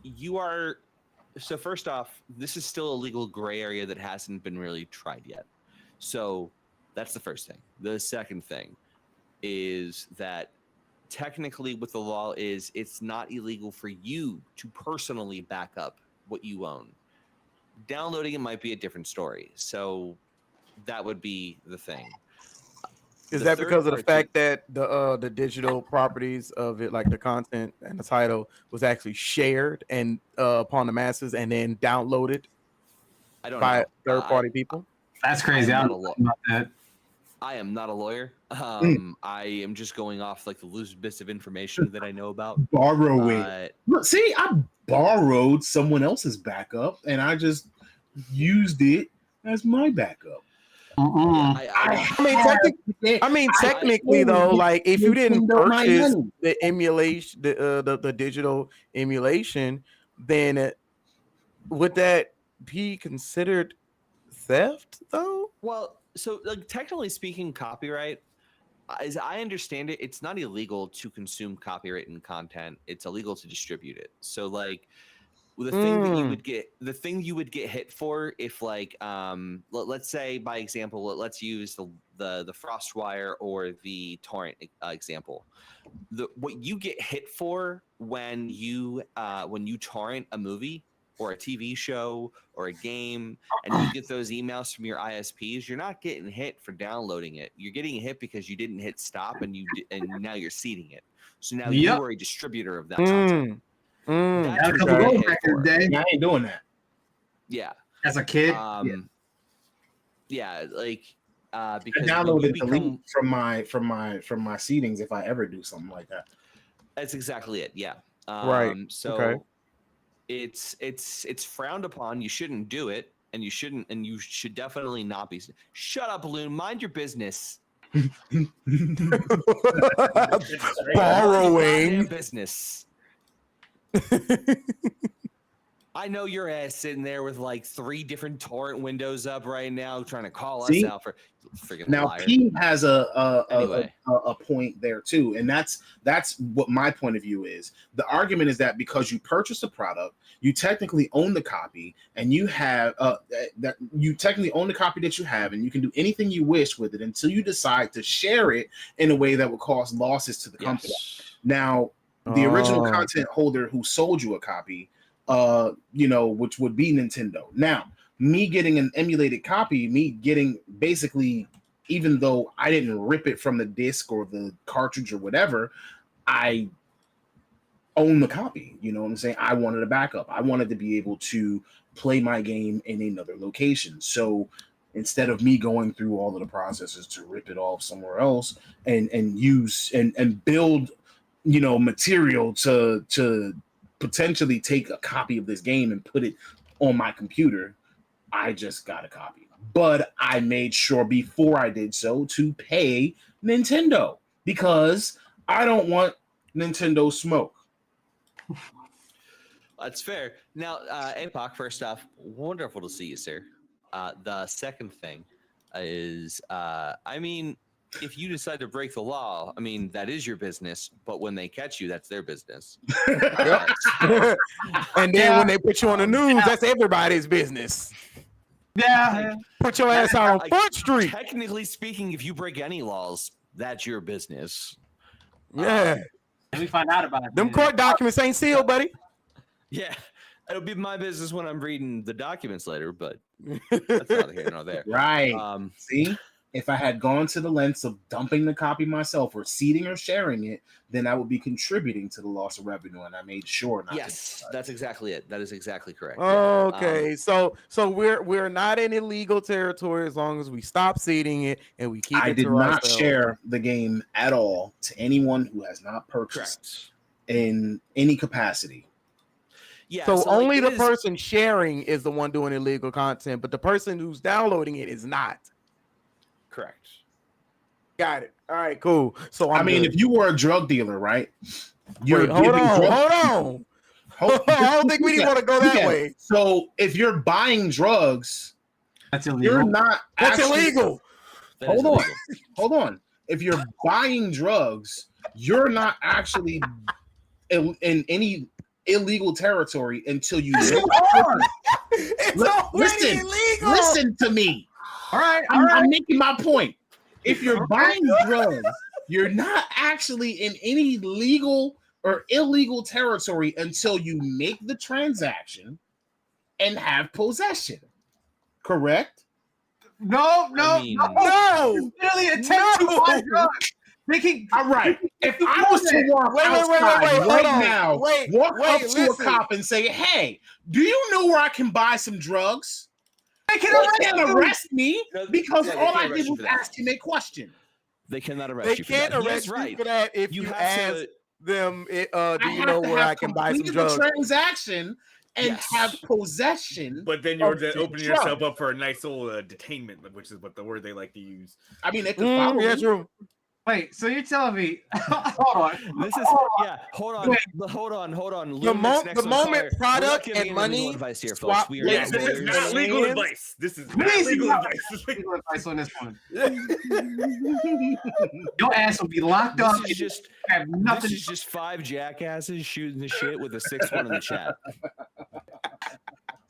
you are. So first off, this is still a legal gray area that hasn't been really tried yet. So that's the first thing. The second thing is that technically what the law is, it's not illegal for you to personally back up what you own. Downloading it might be a different story. So that would be the thing. Is The that third because of the part, fact that the digital properties of it, like the content and the title, was actually shared and upon the masses and then downloaded I don't by know. third-party people? That's crazy. I I'm don't not know about that. I am not a lawyer. I am just going off like the loose bits of information that I know about. Borrow it. Look, see, I borrowed someone else's backup and I just used it as my backup. I mean, technically though, like if you didn't purchase the emulation, the digital emulation, then would that be considered theft though? Well, so like technically speaking, copyright, as I understand it, it's not illegal to consume copywritten content. It's illegal to distribute it. So like the thing that you would get hit for if like let's say by example, let's use the FrostWire or the torrent example. What you get hit for when you torrent a movie or a TV show or a game and you get those emails from your ISPs, you're not getting hit for downloading it. You're getting hit because you didn't hit stop and now you're seeding it. So now you are a distributor of that content. That's what you get hit for. I ain't doing that. Yeah. As a kid, yeah, like because I download and delete from my seedings if I ever do something like that. That's exactly it. Yeah. Right. So it's frowned upon. You shouldn't do it, and you should definitely not be. Shut up, Balloon. Mind your business. Borrowing business. I know your ass sitting there with like 3 different torrent windows up right now, trying to call us out for freaking now. liar. P has a point there too, and that's what my point of view is. The argument is that because you purchase a product, you technically own the copy, and you have that you technically own the copy that you have, and you can do anything you wish with it until you decide to share it in a way that would cause losses to the company. Now, the original content holder who sold you a copy, which would be Nintendo. Now, me getting an emulated copy, me getting basically, even though I didn't rip it from the disc or the cartridge or whatever, I own the copy. You know what I'm saying? I wanted a backup. I wanted to be able to play my game in another location. So instead of me going through all of the processes to rip it off somewhere else and use and build, material to potentially take a copy of this game and put it on my computer, I just got a copy. But I made sure before I did so to pay Nintendo because I don't want Nintendo smoke. That's fair. Now, Apoc, first off, wonderful to see you, sir. The second thing is, if you decide to break the law, that is your business. But when they catch you, that's their business. And then when they put you on the news, that's everybody's business. Yeah. Put your ass out on Like, Front Street. Technically speaking, if you break any laws, that's your business. Yeah. Let me find out about it. Them court documents ain't sealed, buddy. Yeah, it'll be my business when I'm reading the documents later, but that's neither here nor there. Right. Um, See, if I had gone to the lengths of dumping the copy myself or seeding or sharing it, then I would be contributing to the loss of revenue, and I made sure not yes, to. that's exactly it. That is exactly correct. Okay, so we're not in illegal territory as long as we stop seeding it and we keep I it did to not ourselves. share the game at all to anyone who has not purchased Correct. in any capacity. Yeah. So like, only it the is- person sharing is the one doing illegal content, but the person who's downloading it is not. Correct. Got it. All right, cool. So I mean, good. if you were a drug dealer, right? Wait, hold giving on, drugs- hold on. I don't think we Yeah, want to go that yeah. way. So if you're buying drugs, That's you're illegal. not. That's actually- illegal. That is Hold on. illegal. Hold on. If you're buying drugs, you're not actually in any illegal territory until you It's already listen, illegal. listen to me. All right. I'm making my point. If you're buying drugs, you're not actually in any legal or illegal territory until you make the transaction and have possession. Correct? No. I mean- No. Really attempt to buy drugs. Making All right. If I was to walk Wait, outside hold right on. now, Wait, walk up to listen. a cop and say, "Hey, do you know where I can buy some drugs?" they can They arrest can't you. arrest me No, because yeah, they all can't I arrest did you was for that. ask him a question. They cannot arrest They you. can't for that. He arrest is you right. for that if you, have ask to. them. Do I you have know to where have I can buy some completed drugs? the transaction and Yes. have possession. But then you're of the opening drug. yourself up for a nice little detainment, which is what the word they like to use. I mean, they could follow Yeah, me. true. Wait, so you're telling me? Hold on. This is yeah. Hold on. Wait. Hold on. The, Luminous next the on moment fire. We're not product giving and any legal money advice here, swap folks. We are Yes, not this is lawyers. not legal Hands. advice. This is Please not legal do not- advice. Legal advice on this one. Your ass will be locked up. This is just Have nothing. this is just 5 jackasses shooting the shit with a 6th one in the chat.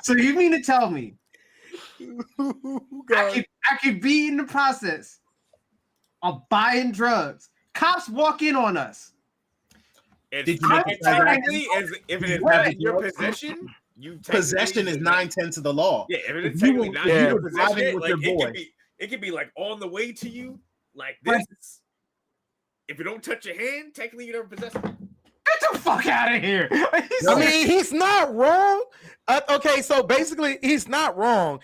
So you mean to tell me God. I could be in the process of buying drugs? Cops walk in on us. It's Did you make it's a transaction? technically as if it is Wait, not in your what? possession. You Possession is technically- 9/10 of the law. Yeah, if If it's you technically were- not yeah. in your were driving possession, with like your boy. it could be like on the way to you, like Right. this. If you don't touch your hand, technically you never possess it. Get the fuck out of here. I mean, he's not wrong. Okay, so basically, he's not wrong.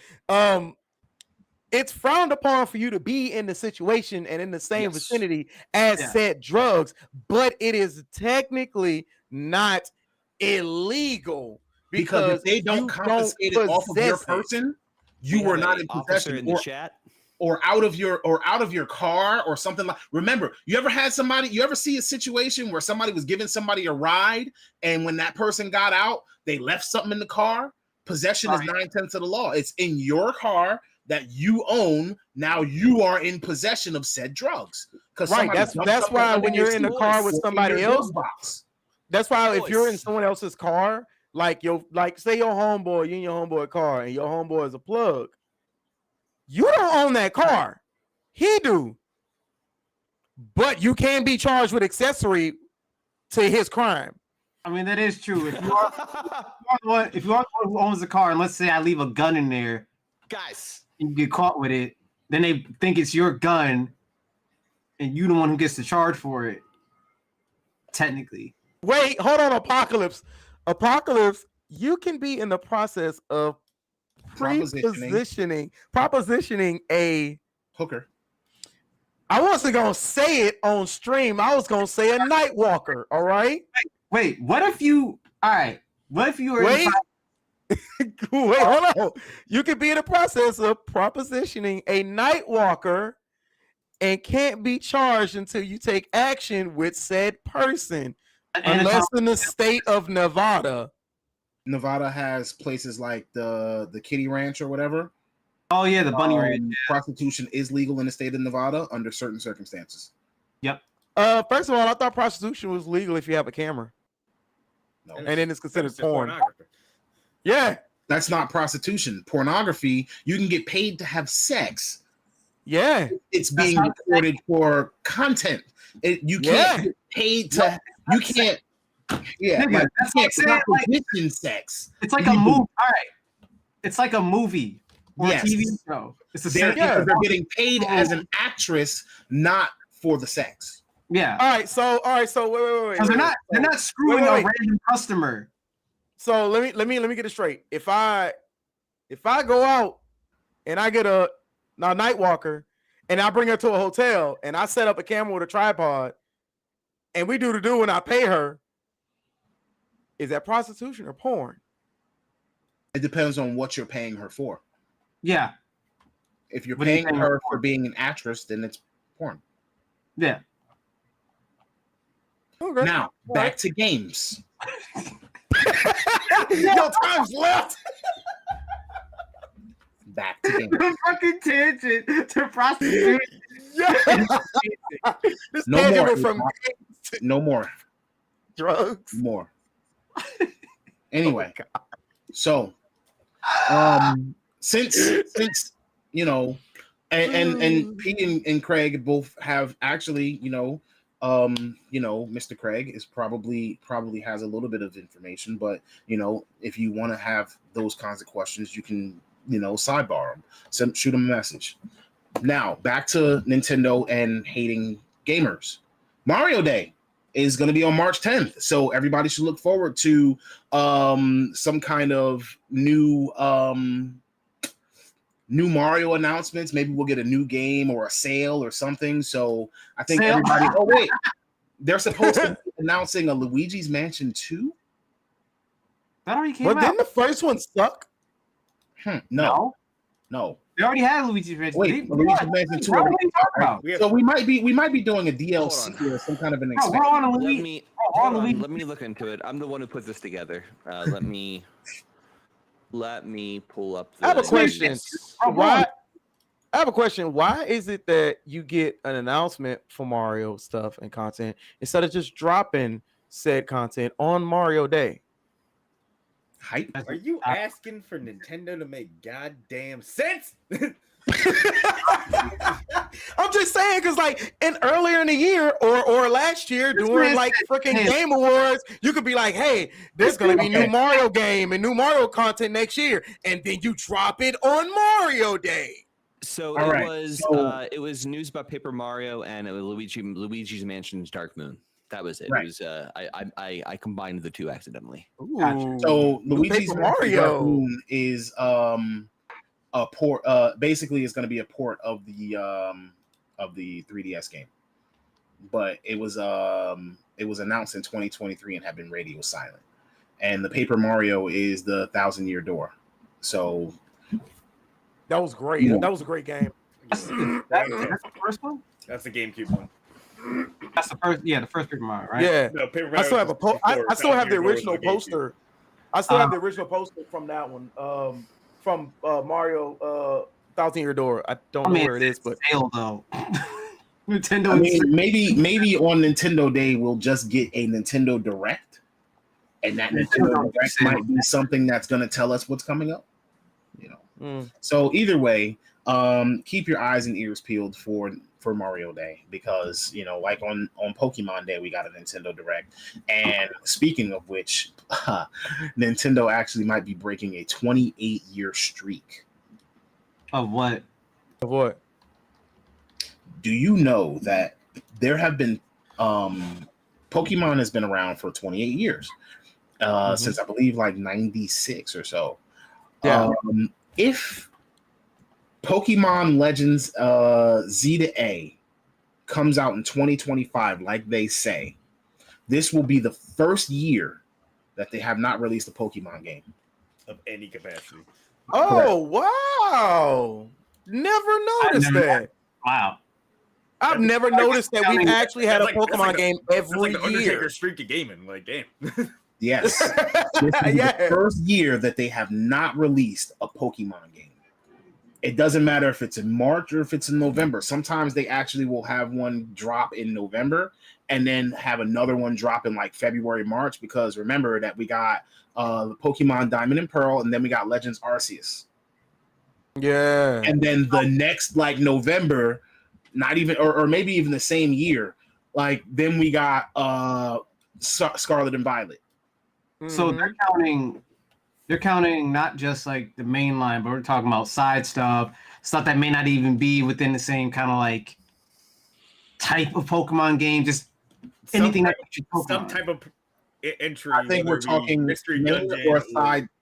It's frowned upon for you to be in the situation and in the same Yes. vicinity as Yeah. said drugs, but it is technically not illegal Because if they you don't confiscate it off of your possess it. person, you We were have not a in officer possession in the chat. or out of your car or something like. Remember, you ever see a situation where somebody was giving somebody a ride and when that person got out, they left something in the car? Possession is Right. 9/10 of the law. It's in your car that you own. Now you are in possession of said drugs. Right, that's why when you're in the car with somebody else, that's why if you're in Voice. someone else's car, like say your homeboy, you in your homeboy car, and your homeboy is a plug, you don't own that car. He do. But you can be charged with accessory to his crime. I mean, that is true. If you are the one who owns the car, and let's say I leave a gun in there, Guys, and you get caught with it, then they think it's your gun, and you the one who gets the charge for it. Technically, Wait, hold on, Apocalypse. Apocalypse, you can be in the process of propositioning a. hooker. I wasn't gonna say it on stream. I was gonna say a night walker. All right. wait. What if you? All right. What if you were? Wait. Wait, hold on. You could be in the process of propositioning a night walker and can't be charged until you take action with said person, unless in the state of Nevada. Nevada has places like the Kitty Ranch or whatever. Oh yeah, the bunny ranch. Prostitution is legal in the state of Nevada under certain circumstances. First of all, I thought prostitution was legal if you have a camera, No, and then it's considered It's porn. pornography. Yeah, That's not prostitution. Pornography, you can get paid to have sex. Yeah. It's being recorded for content. You can't get paid to. You can't. Yeah, Nigga, like, you can't proposition sex. It's like a movie. All right, it's like a movie or a TV show. It's the same. They're getting paid as an actress, not for the sex. Yeah. All right. So wait. Because they're not screwing a random customer. So let me get it straight. If I go out and I get a night walker and I bring her to a hotel and I set up a camera with a tripod and we do the do and I pay her, is that prostitution or porn? It depends on what you're paying her for. Yeah. If you're paying her for being an actress, then it's porn. Yeah. Okay. Now, back to games. Yo, time's left. Back to games. The fucking tangent to prostitution. This no more. went from No more. Drugs. More. Anyway, so since you know, and Pete and Craig both have actually, Mr. Craig is probably has a little bit of information, but if you want to have those kinds of questions, you can sidebar them, shoot them a message. Now back to Nintendo and hating gamers. Mario Day is going to be on March 10th, so everybody should look forward to some kind of new Mario announcements. Maybe we'll get a new game or a sale or something. So I think everybody. Oh wait, they're supposed to be announcing a Luigi's Mansion 2. That already came out. But didn't the first one suck? No. They already had Luigi's Mansion. Wait, Luigi's Mansion 2. Right? So we might be doing a DLC or some kind of an expansion. Let me look into it. I'm the one who put this together. Let me pull up. I have a question. I have a question. Why is it that you get an announcement for Mario stuff and content instead of just dropping said content on Mario Day? Hype? Are you asking for Nintendo to make goddamn sense? I'm just saying, because like earlier in the year or last year during like freaking Game Awards, you could be like, hey, there's gonna be new Mario game and new Mario content next year, and then you drop it on Mario Day. So it was news about Paper Mario and it was Luigi's Mansion's Dark Moon. That was it. Right. It was I combined the two accidentally. Ooh. So Luigi's Paper Mansion Dark Mario Moon is a port. Basically, it's going to be a port of the 3DS game, but it was announced in 2023 and had been radio silent. And the Paper Mario is the 1,000-Year Door. So that was great. That was a great game. That's the first one. That's the GameCube one. That's the first. Yeah, the first Paper Mario, right? Yeah. No, Paper I still Mario have I still have the original GameCube. poster. I still have the original poster from that one. From Mario 1,000-Year Door. I don't know where it is, but sale though. Nintendo. I mean, maybe on Nintendo Day we'll just get a Nintendo Direct, and that Nintendo Direct might be something that's going to tell us what's coming up. So either way, keep your eyes and ears peeled for Mario Day, because like on Pokemon Day we got a Nintendo Direct, and speaking of which, Nintendo actually might be breaking a 28-year streak. Of what? Of what? Do you know that there have been Pokemon has been around for 28 years, since I believe like 96 or so. Yeah. If Pokemon Legends Z to A comes out in 2025, like they say, this will be the first year that they have not released a Pokemon game Of any capacity. Oh, wow. Never noticed that. Wow. I've never noticed that we've actually had a Pokemon game every the Undertaker year. streak of gaming, like damn. Yes. This is the first year that they have not released a Pokemon game. It doesn't matter if it's in March or if it's in November. Sometimes they actually will have one drop in November and then have another one drop in like February, March, because remember that we got the Pokemon Diamond and Pearl, and then we got Legends Arceus. Yeah. And then the next like November, not even or maybe even the same year, like then we got Scarlet and Violet. So Mhm. they're counting not just like the main line, but we're talking about side stuff that may not even be within the same kind of like type of Pokemon game, just anything that you some type of entry. I think we're talking mystery main dungeon or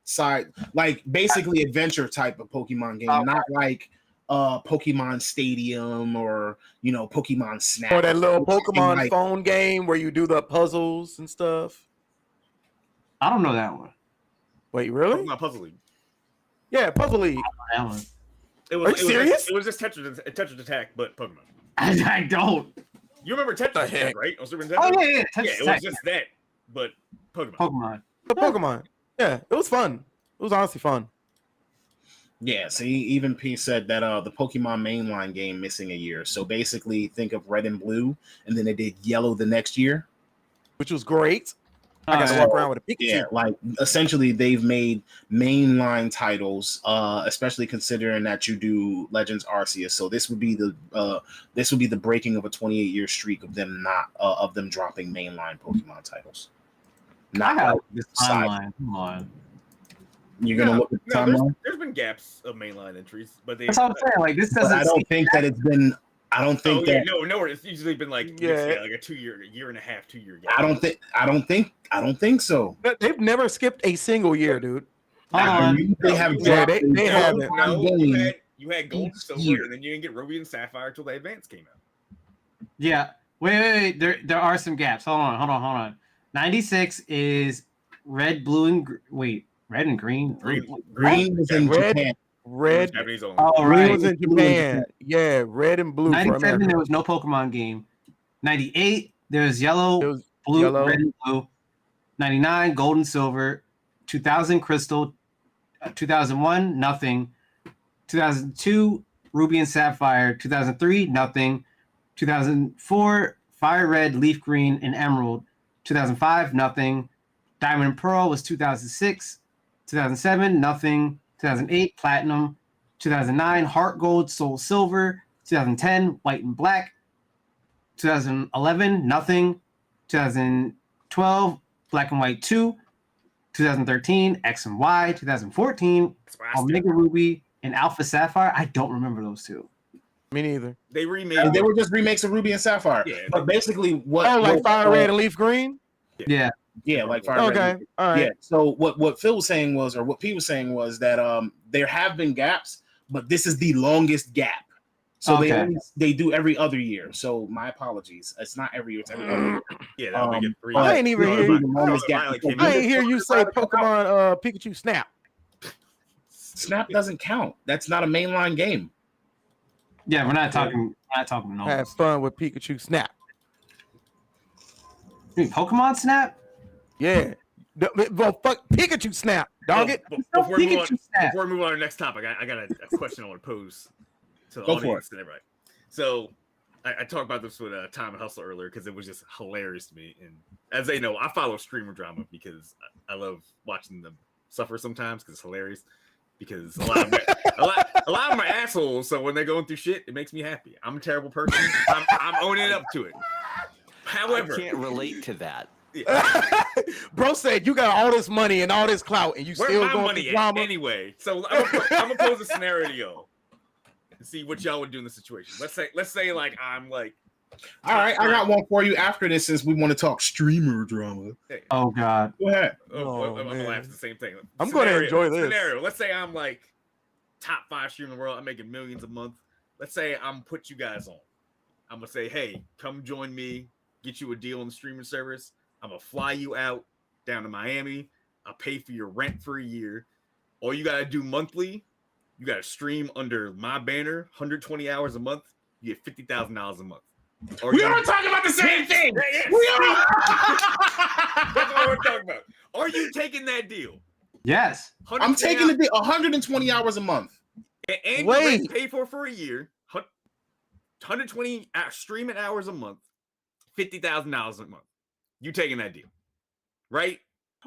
side, like basically adventure type of Pokemon game, not like Pokemon Stadium or Pokemon Snap. Or that little Pokemon like, phone game where you do the puzzles and stuff. I don't know that one. Wait, really? Pokemon Puzzle League. Yeah, Puzzle League. That one. Are you serious? It was just Tetris Attack, but Pokemon. I don't. You remember Tetris The Attack, heck? right? On Super Nintendo? Oh yeah. Yeah, it was just that, but Pokemon. Pokemon. The Pokemon. Yeah, it was fun. It was honestly fun. Yeah, see, even P said that the Pokemon mainline game missing a year. So basically, think of Red and Blue, and then they did Yellow the next year, which was great. I got to yeah. walk around with a Pikachu. Yeah, like essentially they've made mainline titles, especially considering that you do Legends Arceus. So this would be the breaking of a 28-year streak of them dropping mainline Pokemon titles. Not I got like this side. timeline. Come on. You're gonna look at the timeline. There's been gaps of mainline entries, but That's what I'm saying. Like this But doesn't. I don't think that it's been. I don't think that. No, it's usually been like like a 2 year, year and a half, 2 year gap. I don't think so. They've never skipped a single year, dude. Hold on. They have. Yeah, dropped they a haven't. Pokemon You had Gold and Silver, year. and then you didn't get Ruby and Sapphire until the Advance came out. Yeah. Wait. There are some gaps. Hold on. 96 is red, blue, and red and green. Green was in Red. Japan. Red. Japanese only. Oh, Green right. was in Japan. Yeah, red and blue for 97, America. there was no Pokemon game. 98, there was yellow, It was blue, yellow. red, and blue. 99, gold and silver. 2000, crystal. 2001, nothing. 2002, ruby and sapphire. 2003, nothing. 2004, fire red, leaf green, and emerald. 2005, nothing. Diamond and pearl was 2006. 2007, nothing. 2008, platinum. 2009, heart gold, soul silver. 2010, white and black. 2011, nothing. 2012, black and white 2. 2013, X and Y. 2014, Omega Ruby and Alpha Sapphire. I don't remember those two. Me neither. They remade. They were just remakes of Ruby and Sapphire. Yeah. But basically, what? Oh, like what, fire red and leaf green. Yeah. Yeah, like fire red. Okay, all right. Yeah. So what Phil was saying was, or what P was saying was that there have been gaps, but this is the longest gap. So they do every other year. So my apologies. It's not every year. It's every other year. Yeah, that would get 3. I ain't even hear you. Violet came I out. ain't hear you say Pokemon Pikachu Snap. Snap doesn't count. That's not a mainline game. Yeah, we're not talking. No. Have fun with Pikachu Snap. You mean Pokemon Snap? Yeah. Well, fuck Pikachu Snap, dog it. Before we move on Pikachu Snap. to our next topic, I got a question I want to pose to the Go for audience and everybody. So I talked about this with Time and Hustle earlier because it was just hilarious to me. And as they know, I follow streamer drama because I love watching them suffer sometimes because it's hilarious. Because a lot of them are assholes. So when they're going through shit, it makes me happy. I'm a terrible person. I'm owning up to it. However, I can't relate to that. Bro said you got all this money and all this clout, and you where's still my going money through at drama. anyway? So I'm gonna pose a scenario and see what y'all would do in the situation. Let's say like I'm like, all right, I got one for you after this since we want to talk streamer drama. hey, Oh God. Go ahead. I'm gonna man. laugh at the same thing. I'm gonna enjoy this. Scenario. Let's say I'm like top 5 streamer in the world. I'm making millions a month. Let's say I'm put you guys on. I'm gonna say, hey, come join me. Get you a deal on the streaming service. I'm gonna fly you out down to Miami. I'll pay for your rent for a year. All you gotta do monthly, you gotta stream under my banner, 120 hours a month. You get $50,000 a month. We are talking about the same thing. Yeah. We are. That's what we're talking about. Are you taking that deal? Yes. I'm taking the deal 120 hours a month. And Wait. you pay for a year, 120 streaming hours a month, $50,000 a month. You taking that deal, right?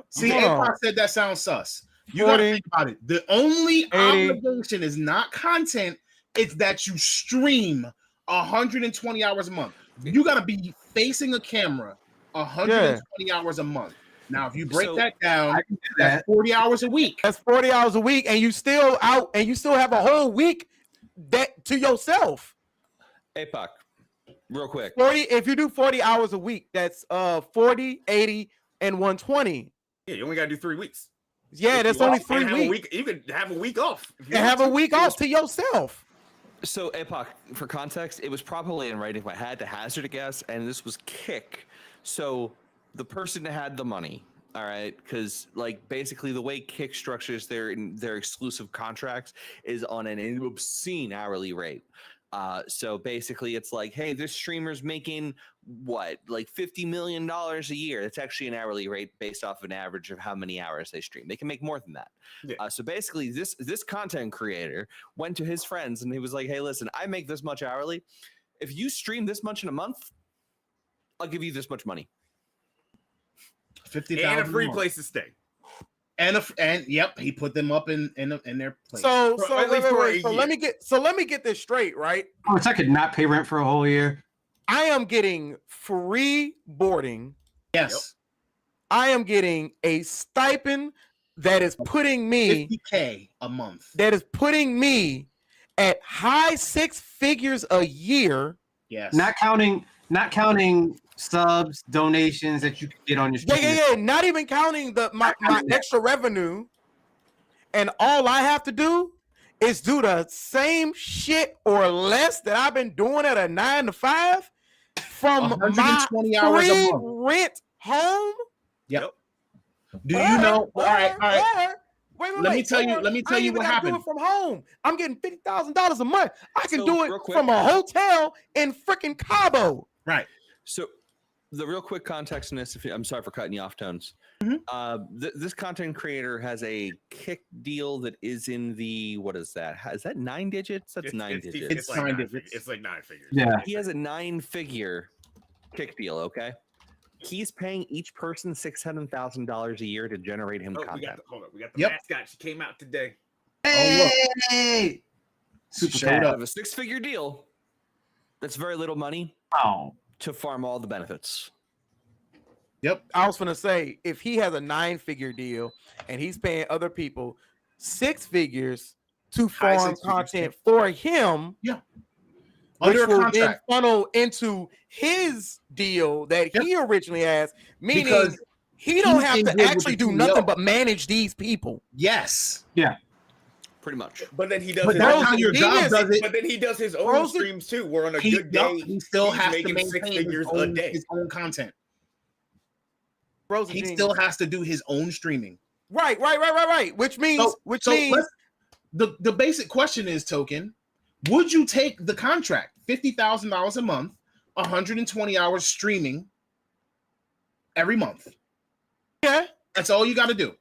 See, Hold on. Apex said that sounds sus. You got to 40, think about it. The only 80. obligation is not content; it's that you stream 120 hours a month. You got to be facing a camera 120 hours a month. Now, if you break So, that down, I can do that's that. 40 hours a week. That's 40 hours a week, and you still out, and you still have a whole week that to yourself. APOC, real quick. 40, if you do 40 hours a week, that's 40, 80, and 120. Yeah, you only got to do 3 weeks. Yeah, If that's you only want, 3 and have a weeks. week. You could have a week off. If you And have want a to. week off to yourself. So, APOC, for context, it was probably in writing if I had to hazard a guess, and this was Kick. So, the person that had the money, all right, because like basically the way Kick structures their exclusive contracts is on an obscene hourly rate. So basically, it's like, hey, this streamer's making what, like $50 million a year. That's actually an hourly rate based off an average of how many hours they stream. They can make more than that. Yeah. So basically, this content creator went to his friends and he was like, hey, listen, I make this much hourly. If you stream this much in a month, I'll give you this much money. 50,000 And a free month. place to stay. And yep, he put them up in their place. So at least for a wait. So year. let me get this straight, right? Oh, so I could not pay rent for a whole year. I am getting free boarding. yes, I am getting a stipend that is putting me $50K a month. at high 6 figures a year. Yes, Not counting subs, donations that you can get on your stream. Yeah. Not even counting my extra revenue. And all I have to do is do the same shit or less that I've been doing at a 9 to 5 from my 120 hours a free month. rent home. Yep. Do you know? All right. Wait. Let me tell you I ain't what even gotta happened. Do it from home. I'm getting $50,000 a month. I can So, do it real quick. from a hotel in freaking Cabo. Right. So, the real quick context in this, I'm sorry for cutting you off, Tones. This content creator has a Kick deal that is in the, what is that? Is that 9 digits? That's 9 digits. It's like 9 9 digits. It's like 9 figures. Yeah. He has a 9-figure Kick deal, okay? He's paying each person $600,000 a year to generate him Oh, content. we got the Yep. mascot. She came out today. Hey! Super Showed cat. up. Of a 6-figure deal, that's very little money Oh. to farm all the benefits. Yep. I was gonna say, if he has a 9-figure deal and he's paying other people 6 figures to High farm 6 figures, content for him, which Under a will then contract. funnel into his deal that he originally has, meaning Because he don't he's have in to good with actually the do CEO. nothing but manage these people. Yes. Pretty much. But then he does. But his that's own- how your job genius. does it. But then he does his own Frozen- streams too. Where on a He good day, still he's has to making 6 maintain figures a day. his own content. Bro's a He genius. still has to do his own streaming. Right. Which means, The basic question is, Token, would you take the contract, $50,000 a month, 120 hours streaming every month? yeah. That's all you got to do.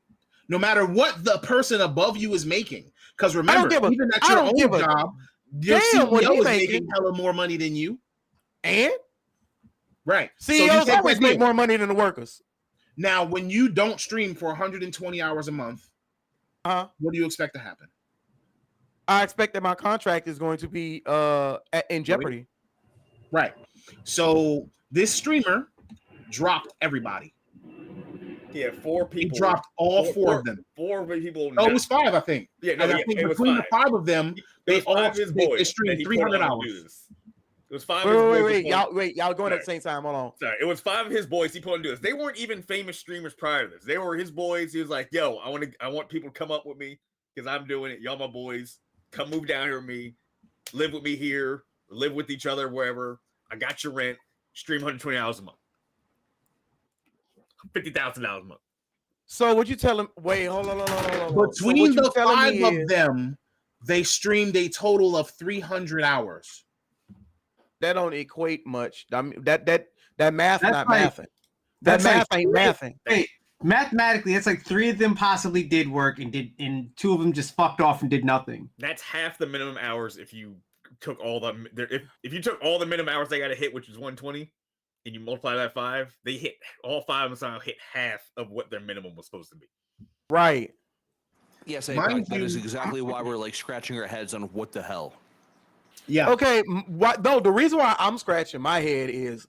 No matter what the person above you is making. Because remember, give a- even at I your don't own give a job, your damn what CEO he is making. making hella more money than you. And Right. So you CEOs take always that make deal. more money than the workers. Now, when you don't stream for 120 hours a month, what do you expect to happen? I expect that my contract is going to be in jeopardy. Right. So this streamer dropped everybody. Yeah, 4 He people. dropped all four of them. 4 people. Oh, it was 5, I think. Yeah, no, And I yeah, think it was between 5. the 5 of them, It they was 5 of his boys. they streamed that he put 300 on to hours. do this. It was 5 of his boys. Wait, y'all going at the Sorry. same time. Hold on. Sorry, it was 5 of his boys he put on to do this. They weren't even famous streamers prior to this. They were his boys. He was like, "Yo, I want people to come up with me because I'm doing it. Y'all my boys. Come move down here with me. Live with me here. Live with each other wherever. I got your rent. Stream 120 hours a month. $50,000 a month." So what you tell him? Wait, hold on. So Between what you the telling 5 me of is them, they streamed a total of 300 hours. that don't equate much. I mean, that math That's not like- mathing. That That's math like ain't mathing. Wait, Mathematically, it's like 3 of them possibly did work and 2 of them just fucked off and did nothing. That's half the minimum hours if you took all the if you took all the minimum hours they got to hit, which is 120, and you multiply that 5, they hit all 5 of them somehow hit half of what their minimum was supposed to be. Right. Yes, Mind that is you- exactly why we're like scratching our heads on what the hell. Yeah. Okay. What? No. The reason why I'm scratching my head is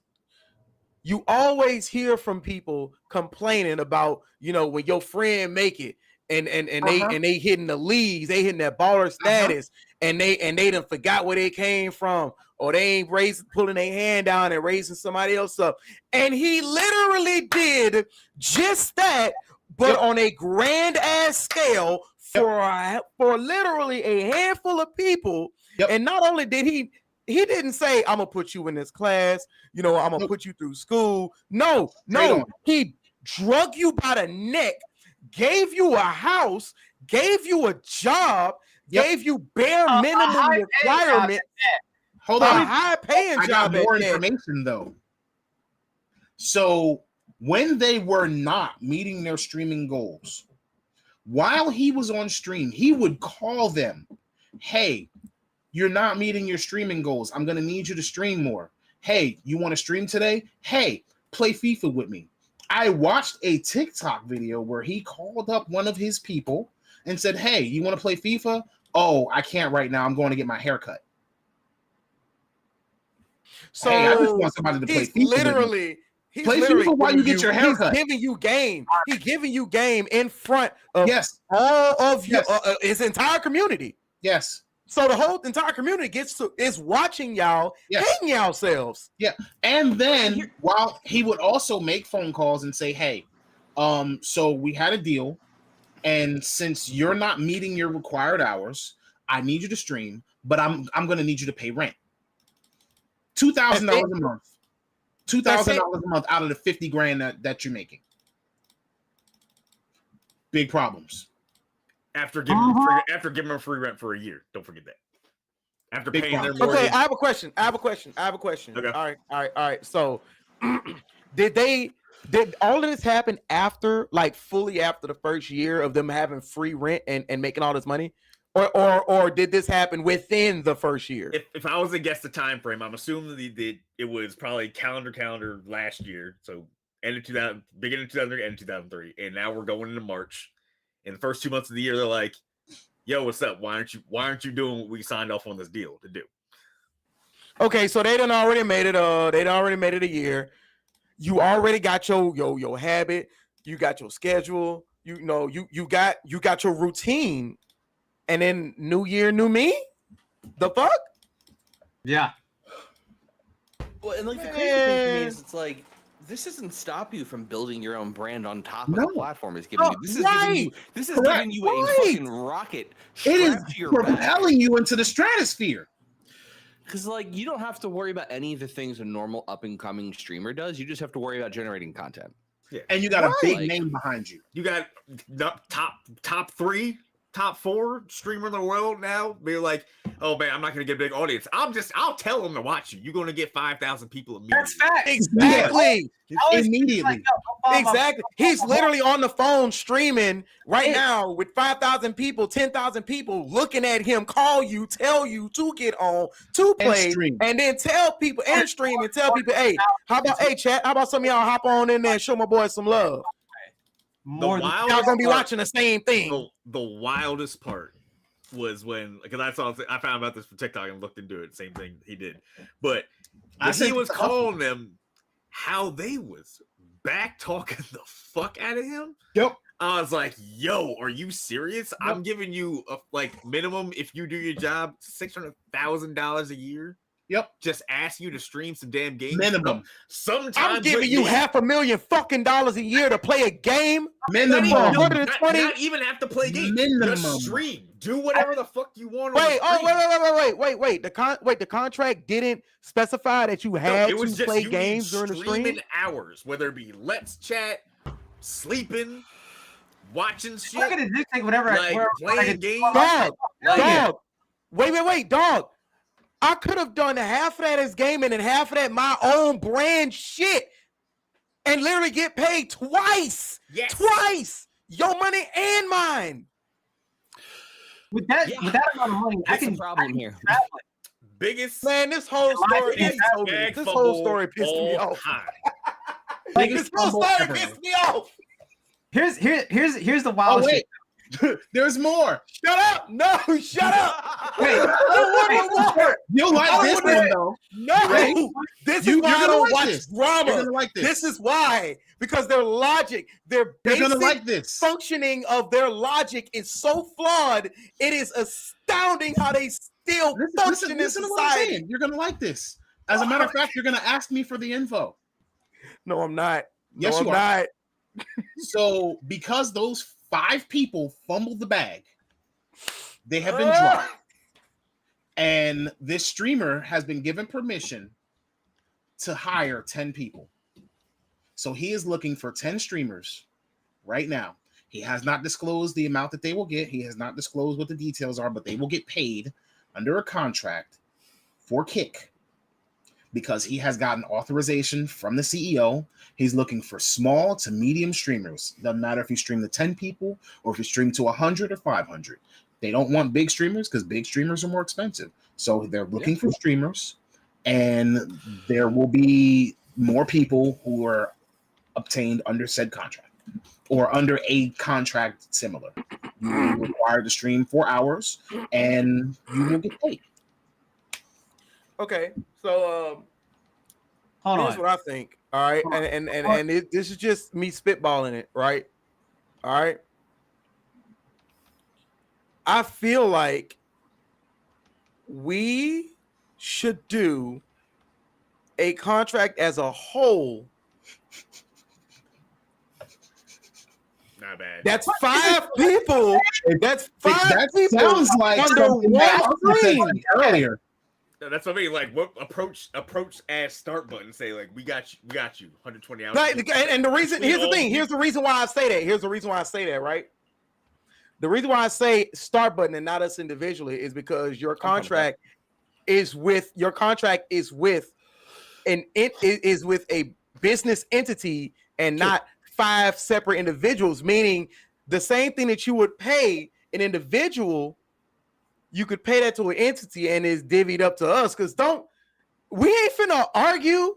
you always hear from people complaining about, when your friend make it and they hitting the leagues, they hitting that baller status, and they done forgot where they came from, or they ain't pulling their hand down and raising somebody else up. And he literally did just that, but on a grand ass scale for literally a handful of people. And not only did he didn't say, I'm gonna put you in this class, I'm gonna put you through school. No, he drug you by the neck, gave you a house, gave you a job, gave you bare minimum requirement. Hold on. A high paying I job. got more information though. So when they were not meeting their streaming goals, while he was on stream, he would call them, hey, you're not meeting your streaming goals. I'm going to need you to stream more. Hey, you want to stream today? Hey, play FIFA with me. I watched a TikTok video where he called up one of his people and said, hey, you want to play FIFA? Oh, I can't right now. I'm going to get my hair cut. So hey, I just want somebody to play FIFA literally, he's play FIFA while you get your hair cut. He's giving you game. He's giving you game in front of all of his entire community. Yes. So the whole entire community is watching y'all, hating yourselves. Yeah. And then while he would also make phone calls and say, hey, so we had a deal, and since you're not meeting your required hours, I need you to stream, but I'm gonna need you to pay rent. $2,000 a month. $2,000 a month out of the $50,000 that you're making. Big problems. After giving them free rent for a year. Don't forget that. After paying their mortgage. Okay, I have a question. Okay. All right. So did all of this happen after, like fully after the first year of them having free rent and making all this money? Or did this happen within the first year? If I was to guess the time frame, I'm assuming it was probably calendar last year. So end of 2000, beginning of 2003, end of 2003. And now we're going into March. In the first 2 months of the year, they're like, yo, what's up? Why aren't you doing what we signed off on this deal to do? Okay, so they done already made it a year. You already got your habit, you got your schedule, you got your routine, and then new year, new me? The fuck? Yeah. Well, and like the crazy thing to me is it's like this doesn't stop you from building your own brand on top of the platform it's giving you. This is giving you a fucking rocket. It is to your propelling you into the stratosphere. Because you don't have to worry about any of the things a normal up and coming streamer does. You just have to worry about generating content. Yeah. And you got a big name behind you. You got top 3, top 4 streamer in the world now. They're like, oh man, I'm not gonna get a big audience. I'll tell them to watch you. You're gonna get 5,000 people immediately. That's fact. Exactly. Immediately. Exactly. He's literally on the phone streaming right now with 5,000 people, 10,000 people looking at him, call you, tell you to get on, to play, and then tell people and stream and tell people, hey, chat, how about some of y'all hop on in there and show my boy some love? Y'all gonna be watching the same thing. The wildest part was when, because I found about this from TikTok and looked into it. Same thing he did, but he was calling them how they was back talking the fuck out of him. Yep. I was like, yo, are you serious? Yep. I'm giving you minimum, if you do your job, $600,000 a year. Yep. Just ask you to stream some damn games. Minimum. Sometimes I'm giving you $500,000 fucking a year to play a game. Minimum. Not even have to play games. Minimum. Just stream. Do whatever the fuck you want. Wait. The contract didn't specify that you had to play games during the stream. Hours, whether it be let's chat, sleeping, watching shit. I'm gonna dictate whatever. Playing games. Dog. Wait, dog. I could have done half of that as gaming and half of that my own brand shit. and literally get paid twice. Yes. Twice. Your money and mine. With that amount of money, That's the problem here. Biggest Man, this whole story, biggest he told me bag this fumble whole story pissed me all off. time. This whole story pissed me off. Here's the wild Oh shit. wait, there's more. Shut up. No, shut up. Wait, I don't want no more. you'll like this one though. No, Right? this You're is why I gonna don't like watch this. drama. You're gonna like this. This is why, because their logic, their You're gonna basic like this. functioning of their logic is so flawed. It is astounding how they still function in Listen to what I'm society. saying. You're gonna like this. As a matter of fact, you're gonna ask me for the info. No, I'm not. No, Yes, I'm you are. not. So, because those 5 people fumbled the bag, they have been dropped. And this streamer has been given permission to hire 10 people. So he is looking for 10 streamers right now. He has not disclosed the amount that they will get. He has not disclosed what the details are, but they will get paid under a contract for kick because he has gotten authorization from the CEO. He's looking for small to medium streamers. Doesn't matter if you stream to 10 people or if you stream to 100 or 500. They don't want big streamers because big streamers are more expensive. So they're looking for streamers, and there will be more people who are obtained under said contract or under a contract similar. You will be required to stream 4 hours, and you will get paid. Okay, so Hold here's on. what I think. All right, and this is just me spitballing it, right? All right. I feel like we should do a contract as a whole. Not bad. That's 5 people. That's 5 That people sounds like under something that one I said screen. earlier. That's what I mean. Like, what approach as start button? Say like, we got you, 120 hours. Like, and the reason, here's the thing. Here's the reason why I say that. Here's the reason why I say that. Right. The reason why I say start button and not us individually is because your contract is with a business entity and not 5 separate individuals. Meaning, the same thing that you would pay an individual, you could pay that to an entity and it's divvied up to us. Because we ain't finna argue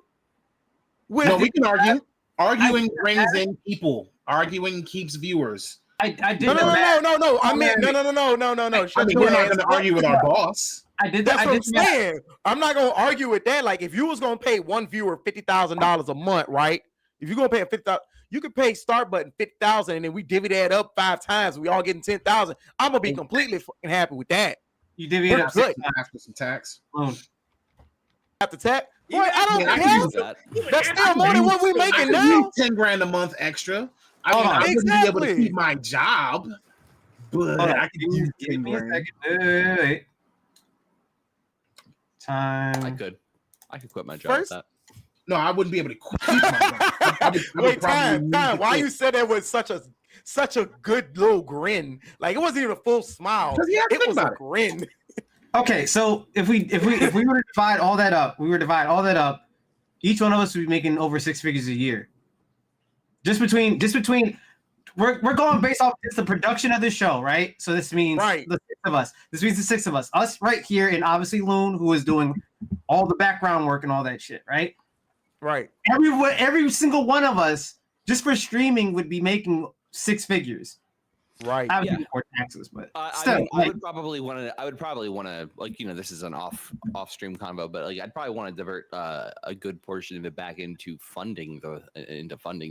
with. No, we can argue. Arguing brings in people. Arguing keeps viewers. I did No. I mean, no. I mean, we're not going to argue with our boss. That's what I'm saying. I'm not gonna argue with that. Like, if you was gonna pay one viewer $50,000 a month, right? If you're gonna pay $50,000, you could pay start button $50,000, and then we divvy that up 5 times. We all getting $10,000. I'm gonna be completely fucking happy with that. You divvy it up Good. After some tax. After tax, boy, Yeah, I don't I can care. use that. That's still more than what we I making could now. use 10 grand a month extra. I mean, Hold on. I wouldn't be able to Exactly. keep my job, but Hold on. I could use Give 10 me a grand. second. Wait. I Time. could quit my job. First- With that. No, I wouldn't be able to keep my job. I would Wait, probably need time. to Why quit. you said that with such a good little grin? Like, it wasn't even a full smile. 'Cause you have to It think was a about it. grin. Okay, so if we were to divide all that up, each one of us would be making over 6 figures a year. Just between we're going based off just the production of the show, right? So this means Right. the 6 of us. This means the 6 of us. Us right here, and obviously Loon, who is doing all the background work and all that shit, right? Right. Every single one of us, just for streaming, would be making 6 figures. Right. Obviously before taxes, but I still, mean, I like, would probably want to, like, this is an off stream convo, but like, I'd probably want to divert a good portion of it back into funding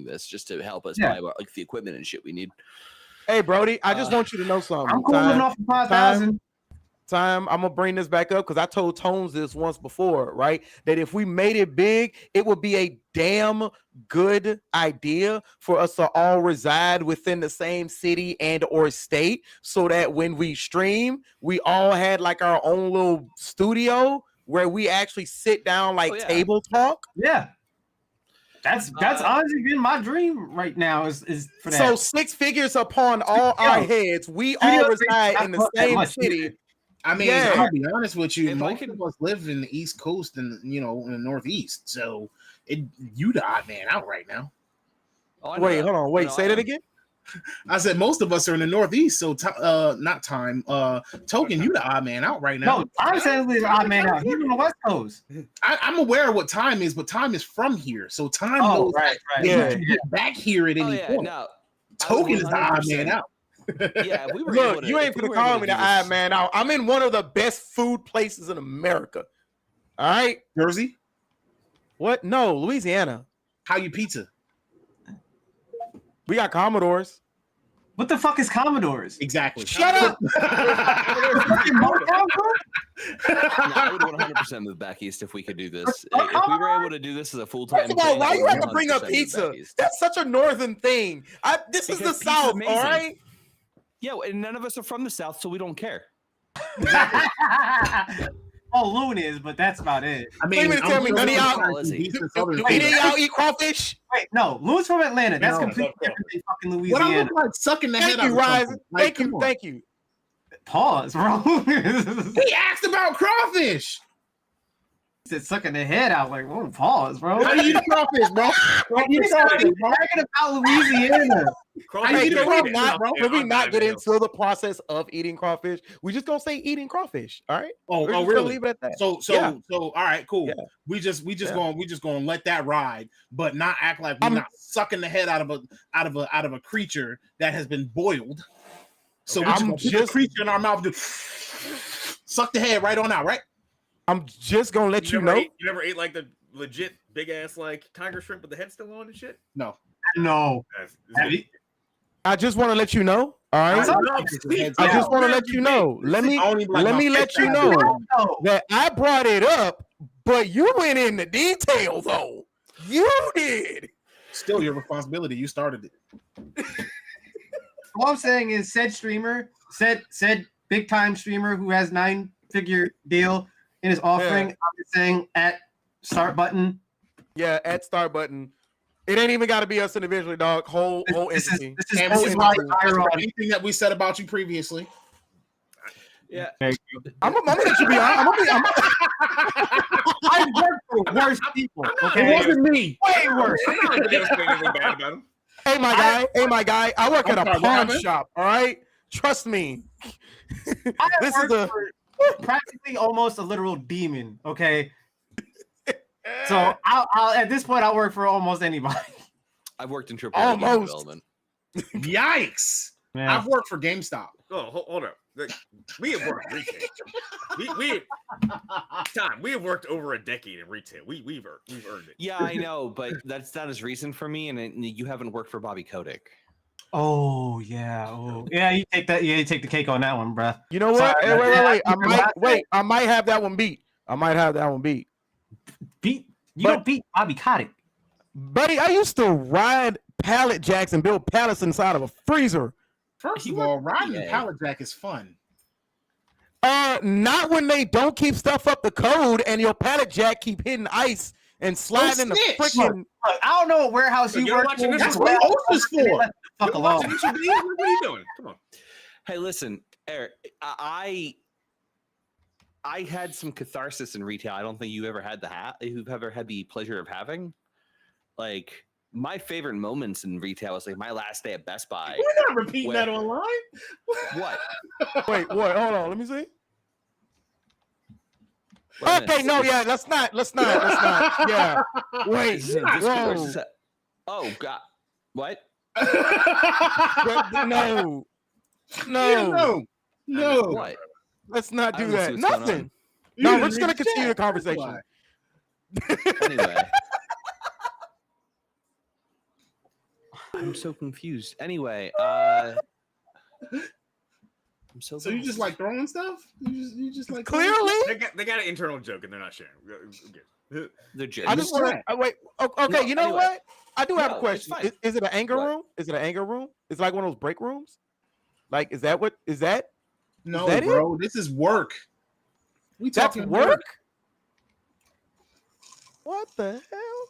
this, just to help us buy like the equipment and shit we need. Hey, Brody, I just want you to know something. I'm cool living off of 5,000. Time, I'm gonna bring this back up because I told Tones this once before, right? That if we made it big, it would be a damn good idea for us to all reside within the same city and or state, so that when we stream, we all had like our own little studio where we actually sit down like table talk. Yeah. That's honestly been my dream right now is for that. So 6 figures upon all our heads. We all reside in the same city. I mean, Yeah. I'll be honest with you. If I Most can- of us live in the East Coast and in the Northeast, so you the odd man out right now. Oh, I know Wait, that. hold on. Wait, No, say I that am. again. I said most of us are in the Northeast, so not time. Token, you the odd man out right now. No, Time says we're odd man out. He's on the West Coast. I'm aware of what time is, but time is from here, so time Oh, knows right. that he Yeah. can get back here at Oh any yeah, point. no. Token is the odd man 100%. out. Yeah, if we were able Look, to, you ain't if we gonna were call able me to the do eye this- man out. I'm in one of the best food places in America. All right. Jersey, What? No, Louisiana. how you pizza? We got Commodores. What the fuck is Commodores? Exactly. Shut up. Fucking Motown, bro? No, I would 100% move back east if we could do this. If we were able to do this as a full-time First of all, thing, why I you would have to bring up 100% move pizza? back east. That's such a northern thing. This is the Because pizza's South, amazing. all right? Yeah, and none of us are from the South, so we don't care. Oh, Loon is, but that's about it. I You mean to tell me none of y'all- Do any of y'all eat crawfish? Wait, no, Loon's from Atlanta. That's No, completely no. different than fucking What I Louisiana. look like sucking the head Thank out you, of Rise. something. Like, Thank you, come on. thank you. Pause, bro. He asked about crawfish. Said sucking the head out. Like, whoa, pause, bro. How you eat crawfish, bro? How you eat crawfish, bro? Talking about Louisiana. Hey, eat can we crawfish, not, bro? can we not get into the process of eating crawfish? We just gonna say eating crawfish, all right? Oh, We're just gonna really? leave it at that. So, Yeah. all right, cool. Yeah. We just Yeah. gonna let that ride, but not act like we're I'm- not sucking the head out of a creature that has been boiled. So Okay. we just I'm gonna put the just- creature in our mouth, just suck the head right on out, right? I'm just gonna let you never know. ate- you never ate like the legit big ass like tiger shrimp with the head still on and shit. No. No. That's, Have you- I just want to let you know. All right. I just want to let you know. Let me let you know No. that I brought it up, but you went into detail though. You did. Still your responsibility. You started it. All I'm saying is said streamer, said big time streamer who has 9-figure deal in his offering. Yeah. I'm just saying at start button. Yeah, at start button. It ain't even got to be us individually, dog. Whole This is entity. this is And this this is is why why Tyron. anything that we said about you previously. Yeah. I'm gonna let you be honest. I've worked for worse people. It Okay, wasn't me. way worse. I'm not really saying anything bad about him. Hey, my guy. I work at I'm a sorry, what pawn happened? shop. All right, trust me. I This have is worked for practically almost a literal demon. Okay, so I'll at this point I'll work for almost anybody. I've worked in triple A game Almost. development. Yikes. Man. I've worked for GameStop. Oh, hold up. Like, we have worked retail. we Tom, we have worked over a decade in retail. We've earned it. Yeah, I know, but that's not as recent for me, and you haven't worked for Bobby Kotick. Oh yeah, you take that. Yeah, you take the cake on that one, bruh. You know what? Sorry, Hey, man. wait. I might have that one beat. Beat you But- don't beat Bobby Kotick. Buddy, I used to ride pallet jacks and build pallets inside of a freezer. First He of all, worked- riding a yeah. pallet jack is fun. Not when they don't keep stuff up the code and your pallet jack keep hitting ice and sliding in the snitch. freaking. Look, I don't know what warehouse Look, you you're work watching in. this That's one. what Oath is for. Fuck You're alone. watching YouTube videos? What are you doing? Come on. Hey, listen, Eric, I had some catharsis in retail. I don't think you ever had you've ever had the pleasure of having. Like my favorite moments in retail was like my last day at Best Buy. We're not repeating Where- that online. What? Wait, what? Hold on. Let me see. What Okay, no, yeah, let's not. Yeah. Wait, This is a Discord whoa. versus Oh God. What? No. No. What? Let's not I do don't see that. what's going Nothing. on. No, You we're just gonna didn't continue the check. conversation. Anyway. I'm so confused. Anyway, I'm so So you just lost. like throwing stuff? You just like Clearly, They got an internal joke and they're not sharing. Okay. They're I jokes. just want to wait. Okay, No, you know anyway. what? I do have No, a it's question. fine. Is it an anger What? room? Is it an anger room? It's like one of those break rooms. Like, is that what? Is that? No, Is that it? bro. This is work. We That's talking work. What the hell?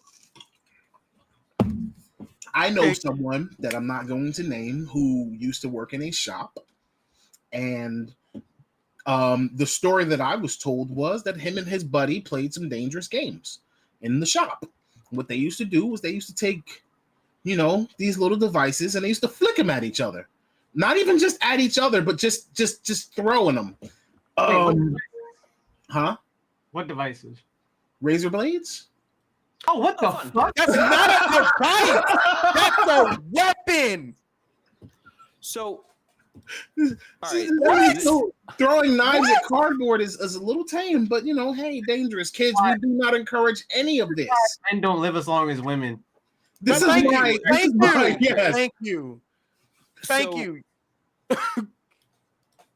I know Okay. someone that I'm not going to name who used to work in a shop, and the story that I was told was that him and his buddy played some dangerous games in the shop. What they used to do was they used to take these little devices, and they used to flick them at each other. Not even just at each other, but just throwing them. What devices? Razor blades. Oh, what the fuck? That's not a device. That's a weapon. So, all See, right. so throwing knives at cardboard is a little tame, but hey, dangerous kids. We do not encourage any of this. Men don't live as long as women. This is Thank why. you. This is why. Yes. Thank you. Thank So- you.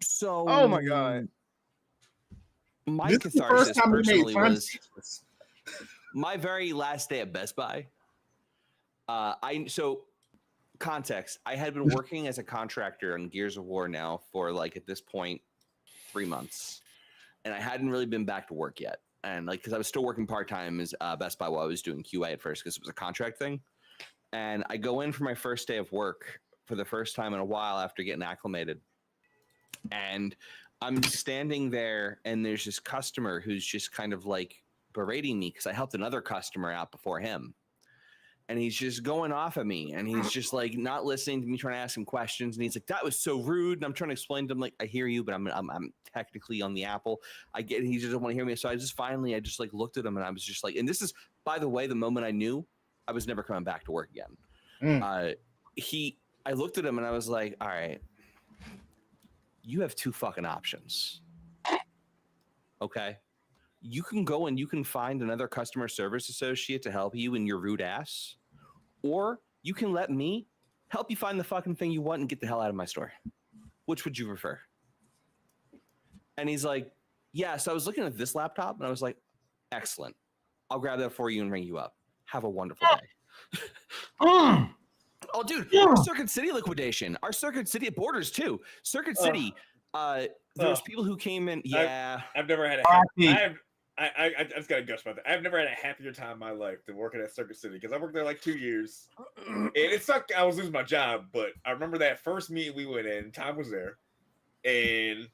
So, Oh my God. My This is the first catharsis time we made personally fun. was my very last day at Best Buy. Context. I had been working as a contractor on Gears of War now for at this point 3 months, and I hadn't really been back to work yet. And because I was still working part-time as Best Buy while I was doing QA at first, because it was a contract thing. And I go in for my first day of work for the first time in a while after getting acclimated, and I'm standing there, and there's this customer who's just kind of berating me because I helped another customer out before him. And he's just going off at me, and he's just not listening to me, trying to ask him questions. And he's like, "That was so rude." And I'm trying to explain to him, I hear you, but I'm technically on the Apple. I get it. He just doesn't want to hear me. So I just looked at him, and I was just and this is, by the way, the moment I knew I was never coming back to work again. I looked at him, and I was like, "All right, you have two fucking options. Okay. You can go and you can find another customer service associate to help you in your rude ass, or you can let me help you find the fucking thing you want and get the hell out of my store. Which would you prefer?" And he's like, "Yeah." So I was looking at this laptop, and I was like, "Excellent. I'll grab that for you and ring you up. Have a wonderful day." Oh, dude, our Circuit City liquidation. Our Circuit City at Borders, too. Circuit City, there's people who came in. Yeah. I've never had a I just got to gush about that. I've never had a happier time in my life than working at Circuit City, because I worked there 2 years, and it sucked. I was losing my job, but I remember that first meeting we went in. Tom was there, and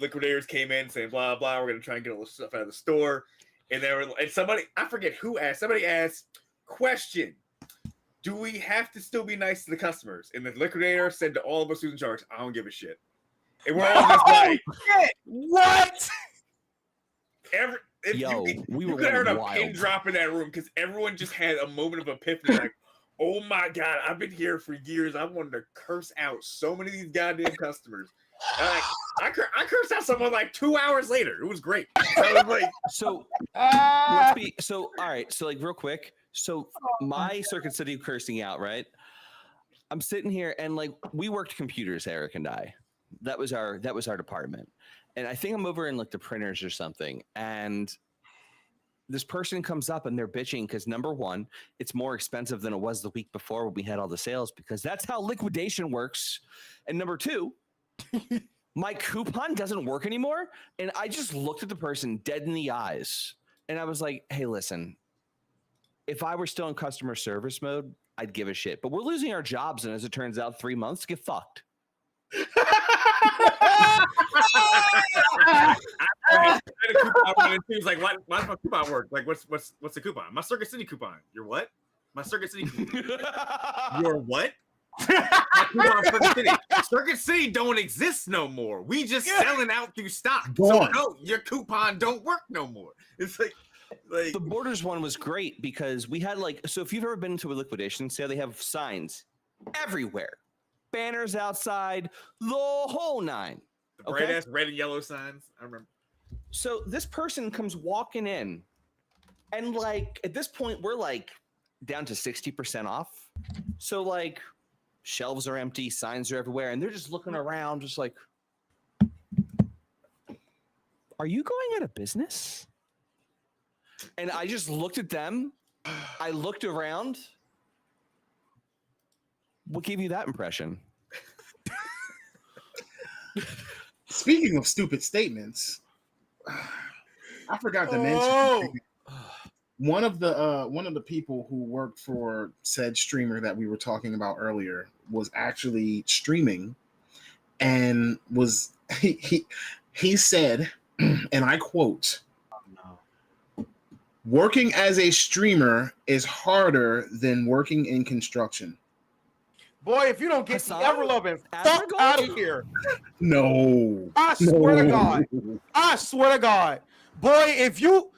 liquidators came in saying blah blah. We're gonna try and get all the stuff out of the store, and somebody, I forget who asked. Somebody asked, "Question: do we have to still be nice to the customers?" And the liquidator said to all of us who's in charge, "I don't give a shit." And we're all just like, What? We could have heard a pin drop in that room, because everyone just had a moment of epiphany, "Oh my God, I've been here for years. I wanted to curse out so many of these goddamn customers." I cursed out someone 2 hours later. It was great. I was all right. So real quick. So my Circuit City cursing out, right? I'm sitting here, and we worked computers, Eric and I. That was our department. And I think I'm over in the printers or something. And this person comes up, and they're bitching because, number one, it's more expensive than it was the week before when we had all the sales, because that's how liquidation works. And number two, my coupon doesn't work anymore. And I just looked at the person dead in the eyes, and I was like, "Hey, listen, if I were still in customer service mode, I'd give a shit. But we're losing our jobs, and as it turns out, 3 months, get fucked." He was like, "Why does my coupon work? What's the coupon? My Circuit City coupon. Your what? My Circuit City coupon. Your what? My coupon Circuit City. Circuit City don't exist no more. We just selling out through stock. So no, your coupon don't work no more." It's the Borders one was great because we had so if you've ever been to a liquidation sale, they have signs everywhere, banners outside, the whole nine. The bright ass red and yellow signs. I remember. So this person comes walking in, and at this point we're down to 60% off. So shelves are empty, signs are everywhere, and they're just looking around, just "Are you going out of business?" And I just looked at them. I looked around. What gave you that impression? Speaking of stupid statements, I forgot to mention one of the people who worked for said streamer that we were talking about earlier was actually streaming, and he said, and I quote, Working as a streamer is harder than working in construction. Boy, if you don't get the Hassan? ever loving As fuck my out goal? of here. No. I swear to God. I swear to God. Boy, if you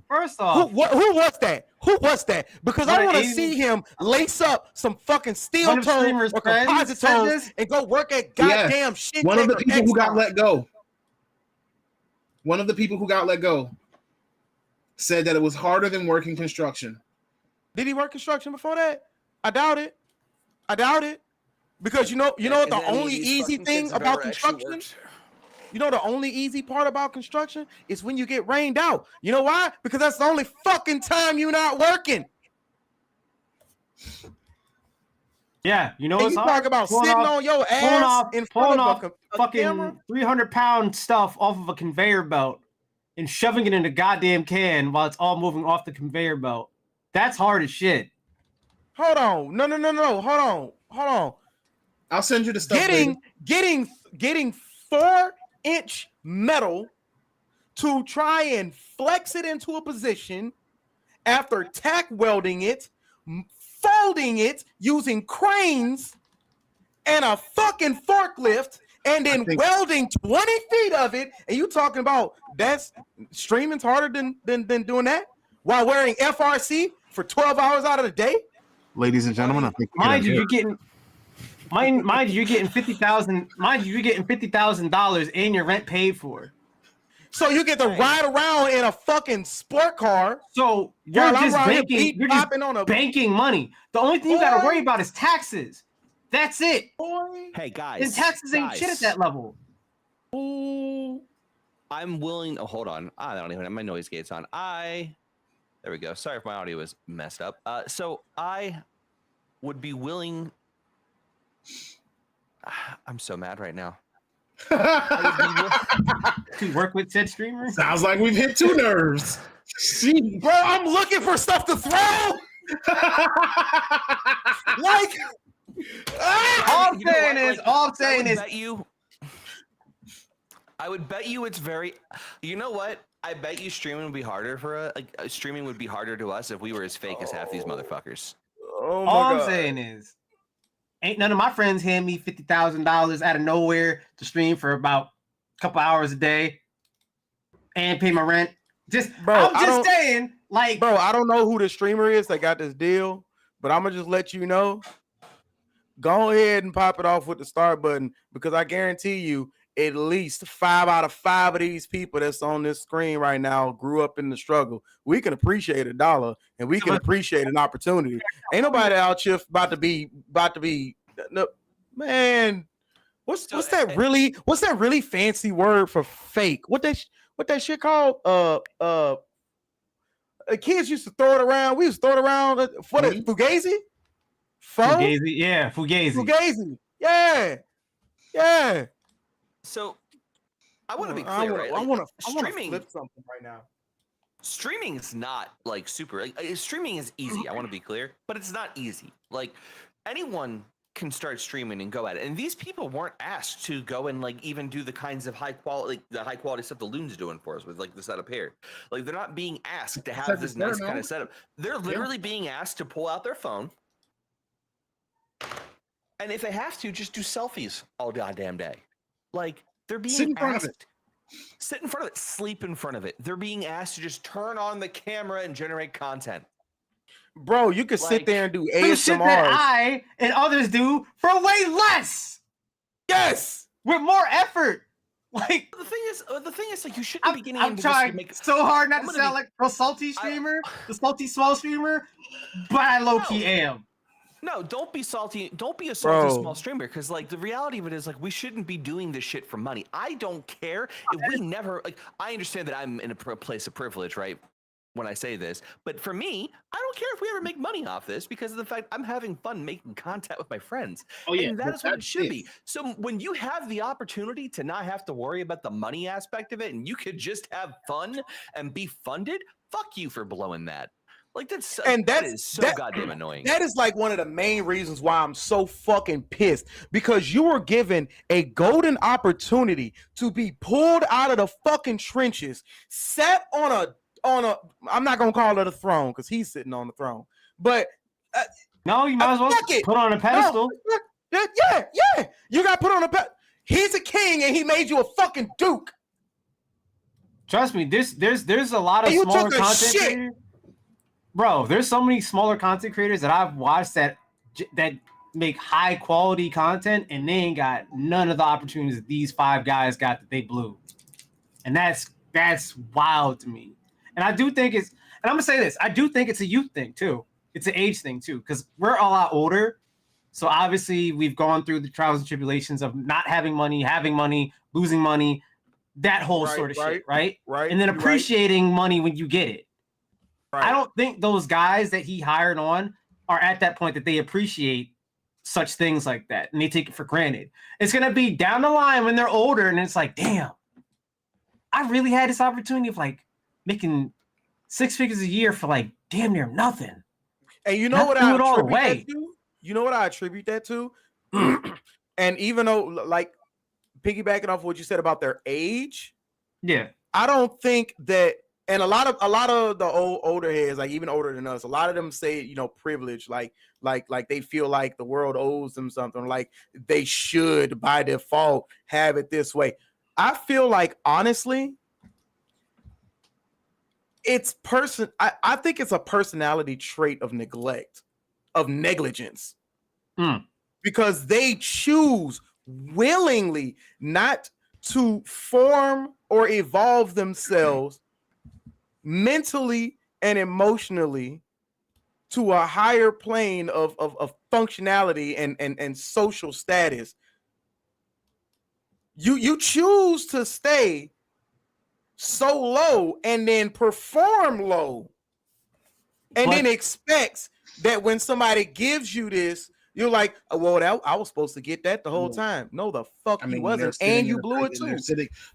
First who off, was that? Who was that? Because I One of want to Amy- see him lace up some fucking steel One of toes streamer's or friends composite said toes this? and go work at Yes. goddamn shit. One of the or people who got XCOM. let go. One of the people who got let go said that it was harder than working construction. Did he work construction before that? I doubt it. I doubt it. Because you know what the only easy thing about construction? You know the only easy part about construction is when you get rained out. You know why? Because that's the only fucking time you're not working. yeah, you know And what's you hard? talk about Pulling sitting off- on your pulling ass off, in pulling front off of a camera. fucking 300-pound stuff off of a conveyor belt and shoving it in a goddamn can while it's all moving off the conveyor belt. That's hard as shit. Hold on. No. Hold on. I'll send you the stuff. later. Getting 4-inch metal to try and flex it into a position after tack welding it, folding it using cranes and a fucking forklift, and then welding 20 feet of it, and you talking about that's streaming's harder than doing that while wearing FRC for 12 hours out of the day? Ladies and gentlemen, I think Mind you, you're getting $50,000 and your rent paid for. So you get to ride around in a fucking sport car. So you're while I'm just around here banking. You're beat-bopping on a banking money. The only thing you got to worry about is taxes. That's it. boy. Hey guys, And taxes ain't shit at that level. Ooh. I'm willing. Oh, hold on. I don't even have my noise gates on. There we go. Sorry if my audio was messed up. So I would be willing. I'm so mad right now. To work with said streamer. Sounds like we've hit two nerves. Bro, I'm looking for stuff to throw. Like, All I'm saying is, I would bet you it's very. You know what? I bet you streaming would be harder for streaming would be harder to us if we were as fake as half these motherfuckers. oh my all God. I'm saying is, ain't none of my friends hand me $50,000 out of nowhere to stream for about a couple hours a day and pay my rent. Bro, I'm just saying, like, Bro, I don't know who the streamer is that got this deal, but I'm gonna just let you know. Go ahead and pop it off with the start button, because I guarantee you at least 5 out of 5 of these people that's on this screen right now grew up in the struggle. We can appreciate $1 and we can appreciate an opportunity. Ain't nobody out here about to be no, man. What's that really fancy word for fake? What that shit called? Kids used to throw it around. We used to throw it around for the Fugazi. Fugazi, yeah, Fugazi. Fugazi, yeah. So I want to be clear, right? I want to streaming. flip something right now. Streaming is not like super. Streaming is easy. I want to be clear, but it's not easy. Like anyone can start streaming and go at it. And these people weren't asked to go and like even do the kinds of high quality stuff the Loon's doing for us with like the setup here. Like they're not being asked to have this nice kind of setup. They're literally being asked to pull out their phone. And if they have to, just do selfies all goddamn day. Like they're being Sit in front of asked. Sit in front of it, sleep in front of it. They're being asked to just turn on the camera and generate content. Bro, you could sit there and do Do shit that ASMR. I and others do for way less. Yes, with more effort. Like the thing is, like you shouldn't be getting I'm into trying this to make so hard not to sound like a salty streamer, the salty small streamer, but I low key am. No, don't be salty. Don't be a salty Bro. small streamer, because like the reality of it is like we shouldn't be doing this shit for money. I don't care if we never like. I understand that I'm in a place of privilege, right? When I say this, but for me, I don't care if we ever make money off this because of the fact I'm having fun making content with my friends. Oh yeah, and that is what it should be. So when you have the opportunity to not have to worry about the money aspect of it, and you could just have fun and be funded, fuck you for blowing that. Like that is so goddamn annoying. That is like one of the main reasons why I'm so fucking pissed, because you were given a golden opportunity to be pulled out of the fucking trenches, sat on a on a. I'm not gonna call it a throne because he's sitting on the throne. But No, you might as well fuck it. put on a pedestal. No, yeah. You got put on a pedestal. He's a king and he made you a fucking duke. Trust me, there's a lot of And you smaller took a content shit. creators. Bro, there's so many smaller content creators that I've watched that make high quality content, and they ain't got none of the opportunities that these 5 guys got that they blew. And that's wild to me. And I do think it's, and I'm gonna say this, I do think it's a youth thing too. It's an age thing too, because we're a lot older. So obviously we've gone through the trials and tribulations of not having money, losing money, that whole sort of shit, right? Right. And then appreciating money when you get it. Right. I don't think those guys that he hired on are at that point that they appreciate such things like that and they take it for granted. It's gonna be down the line when they're older and it's like, damn, I really had this opportunity of like making 6 figures a year for like damn near nothing. And you know what I it all attribute away. that to? You know what I attribute that to? And even though, like, piggybacking off what you said about their age, Yeah, I don't think that. And a lot of the older heads, like even older than us, a lot of them say, you know, privilege, like they feel like the world owes them something, like they should by default have it this way. I feel like honestly, I think it's a personality trait of neglect, of negligence, because they choose willingly not to form or evolve themselves mentally and emotionally to a higher plane of functionality and social status. You choose to stay so low and then perform low and then expects that when somebody gives you this, you're like, oh, well, I was supposed to get that the whole time. No, the fuck you wasn't, and you blew it too.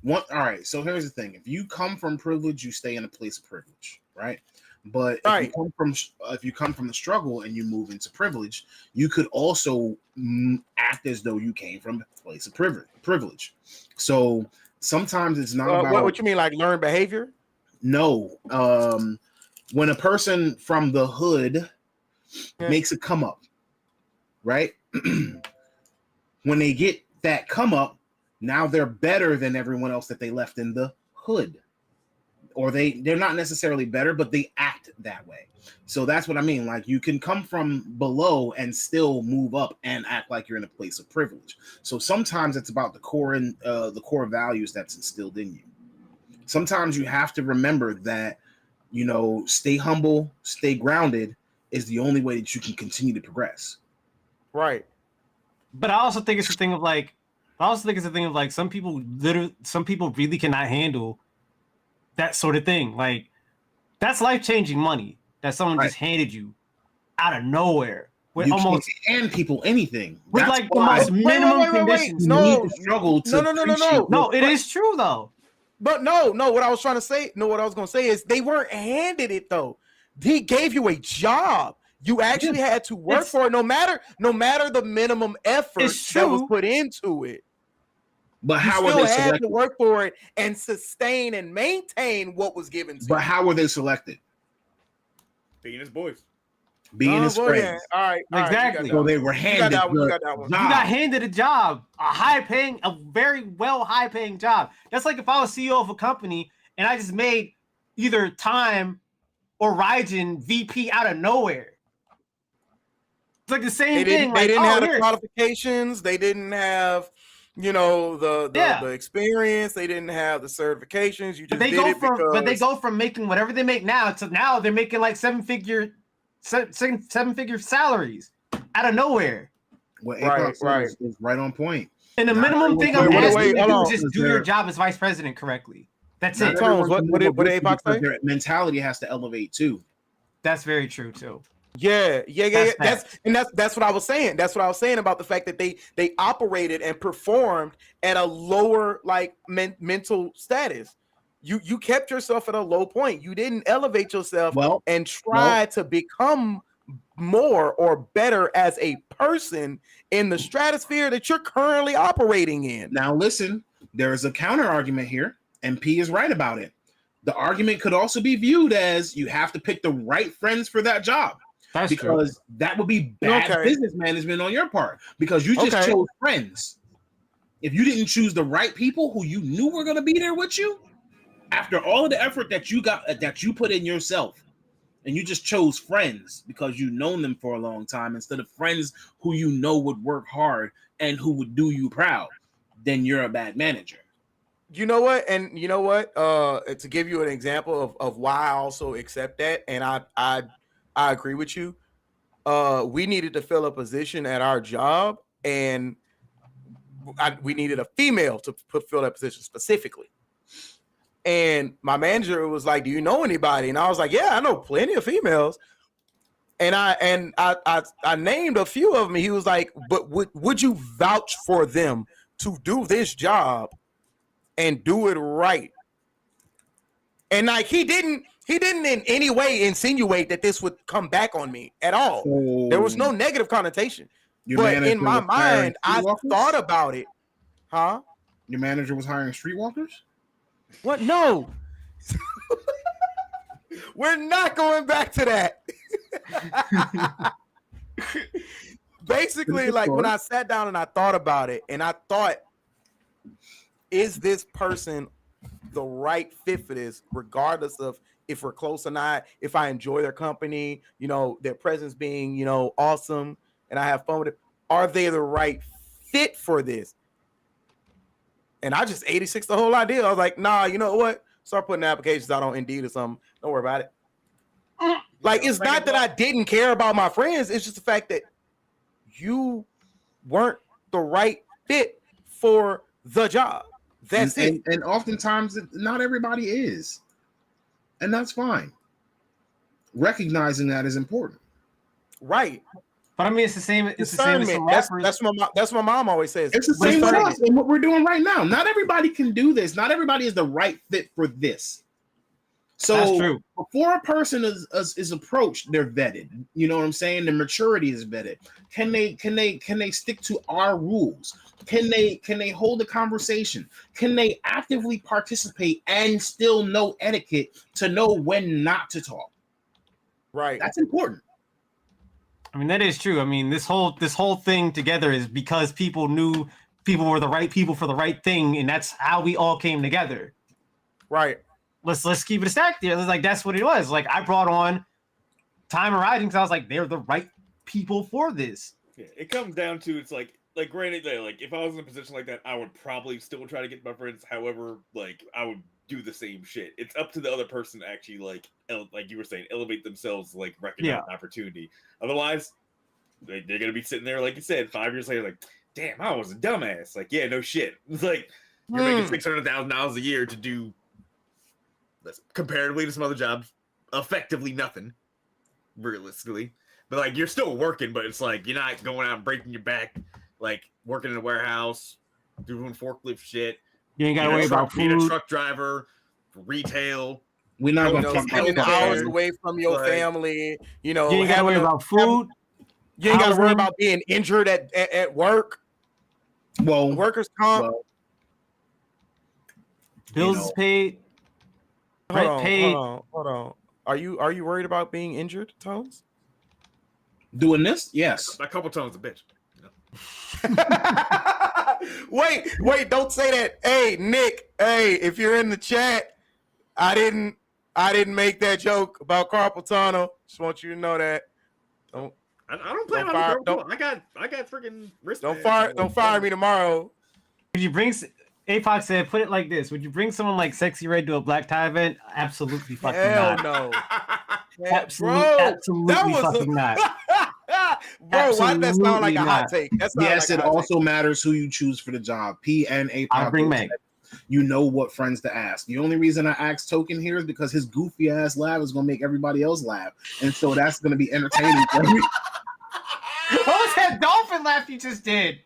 All right, so here's the thing: if you come from privilege, you stay in a place of privilege, right? But if you come from the struggle and you move into privilege, you could also act as though you came from a place of privilege. So sometimes it's not about what you mean, like learned behavior. No, when a person from the hood makes a come up, right? When they get that come up, now they're better than everyone else that they left in the hood. Or they're not necessarily better, but they act that way. So that's what I mean. Like you can come from below and still move up and act like you're in a place of privilege. So sometimes it's about the core and the core values that's instilled in you. Sometimes you have to remember that, you know, stay humble, stay grounded is the only way that you can continue to progress. Right. But I also think it's a thing of like, some people really cannot handle that sort of thing. Like that's life-changing money that someone just handed you out of nowhere. With you almost can't hand people anything. With that's like the most minimum conditions. No, It is true though. But no. What I was trying to say, what I was going to say is they weren't handed it though. He gave you a job. You actually had to work for it, no matter the minimum effort that was put into it. But how were they selected? You still had to work for it and sustain and maintain what was given to you. But how were they selected? Being his boys. Being his friends. Yeah. All right. Exactly. So they were handed You got handed a job, a very high-paying job. That's like if I was CEO of a company and I just made either Time or Raijin VP out of nowhere. It's like the same thing. They didn't have the qualifications. They didn't have, you know, the experience. They didn't have the certifications. You just but they go from making whatever they make now to now they're making like seven-figure salaries out of nowhere. Well, right. Is right on point. And the minimum thing I'm asking you to do is just do your job as vice president correctly. That's it. What did Apoc say? Their mentality has to elevate too. That's very true too. Yeah. That's what I was saying. That's what I was saying about the fact that they operated and performed at a lower like mental status. You kept yourself at a low point. You didn't elevate yourself and try to become more or better as a person in the stratosphere that you're currently operating in. Now listen, there is a counter argument here, and P is right about it. The argument could also be viewed as you have to pick the right friends for that job. That's because true. that would be bad business management on your part because you just chose friends. If you didn't choose the right people who you knew were going to be there with you, after all of the effort that you put in yourself, and you just chose friends because you've known them for a long time instead of friends who you know would work hard and who would do you proud, then you're a bad manager. You know what? And you know what? To give you an example of why I also accept that, and I agree with you. We needed to fill a position at our job, and we needed a female to fill that position specifically. And my manager was like, "Do you know anybody?" And I was like, "Yeah, I know plenty of females." And I named a few of them. He was like, "But would you vouch for them to do this job and do it right?" And like he didn't in any way insinuate that this would come back on me at all. So there was no negative connotation. But in my mind, I thought about it. Huh? Your manager was hiring streetwalkers? What? No. We're not going back to that. Basically, like when I sat down and I thought about it, and I thought, is this person the right fit for this, regardless of if we're close or not, if I enjoy their company, you know, their presence being, you know, awesome, and I have fun with it. Are they the right fit for this? And I just 86 the whole idea. I was like, nah, you know what? Start putting applications out on Indeed or something. Don't worry about it. Like, it's not that I didn't care about my friends. It's just the fact that you weren't the right fit for the job. That's it. And oftentimes, not everybody is. And that's fine. Recognizing that is important. Right. But I mean, it's the same. It's the same as some rappers. That's what my mom always says. It's the same with us and what we're doing right now. Not everybody can do this. Not everybody is the right fit for this. So that's true. Before a person is approached, they're vetted. You know what I'm saying? The maturity is vetted. Can they stick to our rules? Can they hold a conversation? Can they actively participate and still know etiquette to know when not to talk? Right. That's important. I mean, that is true. I mean, this whole thing together is because people knew people were the right people for the right thing, and that's how we all came together. Right. Let's keep it a stack there. Like that's what it was. Like I brought on Time and Riding because I was like, they're the right people for this. Yeah, it comes down to it's like granted, like if I was in a position like that, I would probably still try to get my friends. However, like I would do the same shit. It's up to the other person to actually like you were saying, elevate themselves, like recognize an opportunity. Otherwise, they're gonna be sitting there, like you said, 5 years later, like, damn, I was a dumbass. Like, yeah, no shit. It's like you're making $600,000 a year to do, comparatively to some other jobs, effectively nothing, realistically. But like you're still working, but it's like you're not going out and breaking your back, like working in a warehouse, doing forklift shit. You ain't got to worry about food. Being a truck driver, retail. We're not going to spending hours away from your family. You know, you ain't got to worry about food. You ain't got to worry about being injured at work. Well, workers' comp. Well, bills paid. Hold on. Are you worried about being injured, Tones? Doing this? Yes. A couple tones a bitch. Wait, don't say that. Hey, Nick, if you're in the chat, I didn't make that joke about carpal tunnel. Just want you to know that. I don't play on I got freaking wrist. Don't fire me tomorrow. Would you bring APOC said, put it like this. Would you bring someone like Sexy Red to a black tie event? Absolutely fucking not. No. Absolutely fucking not. Bro, why did that sound like a hot take? Yes, it also matters who you choose for the job. P and APOC. I'll bring Meg. You know what friends to ask. The only reason I asked Token here is because his goofy ass laugh is going to make everybody else laugh. And so that's going to be entertaining for me. What was that dolphin laugh you just did?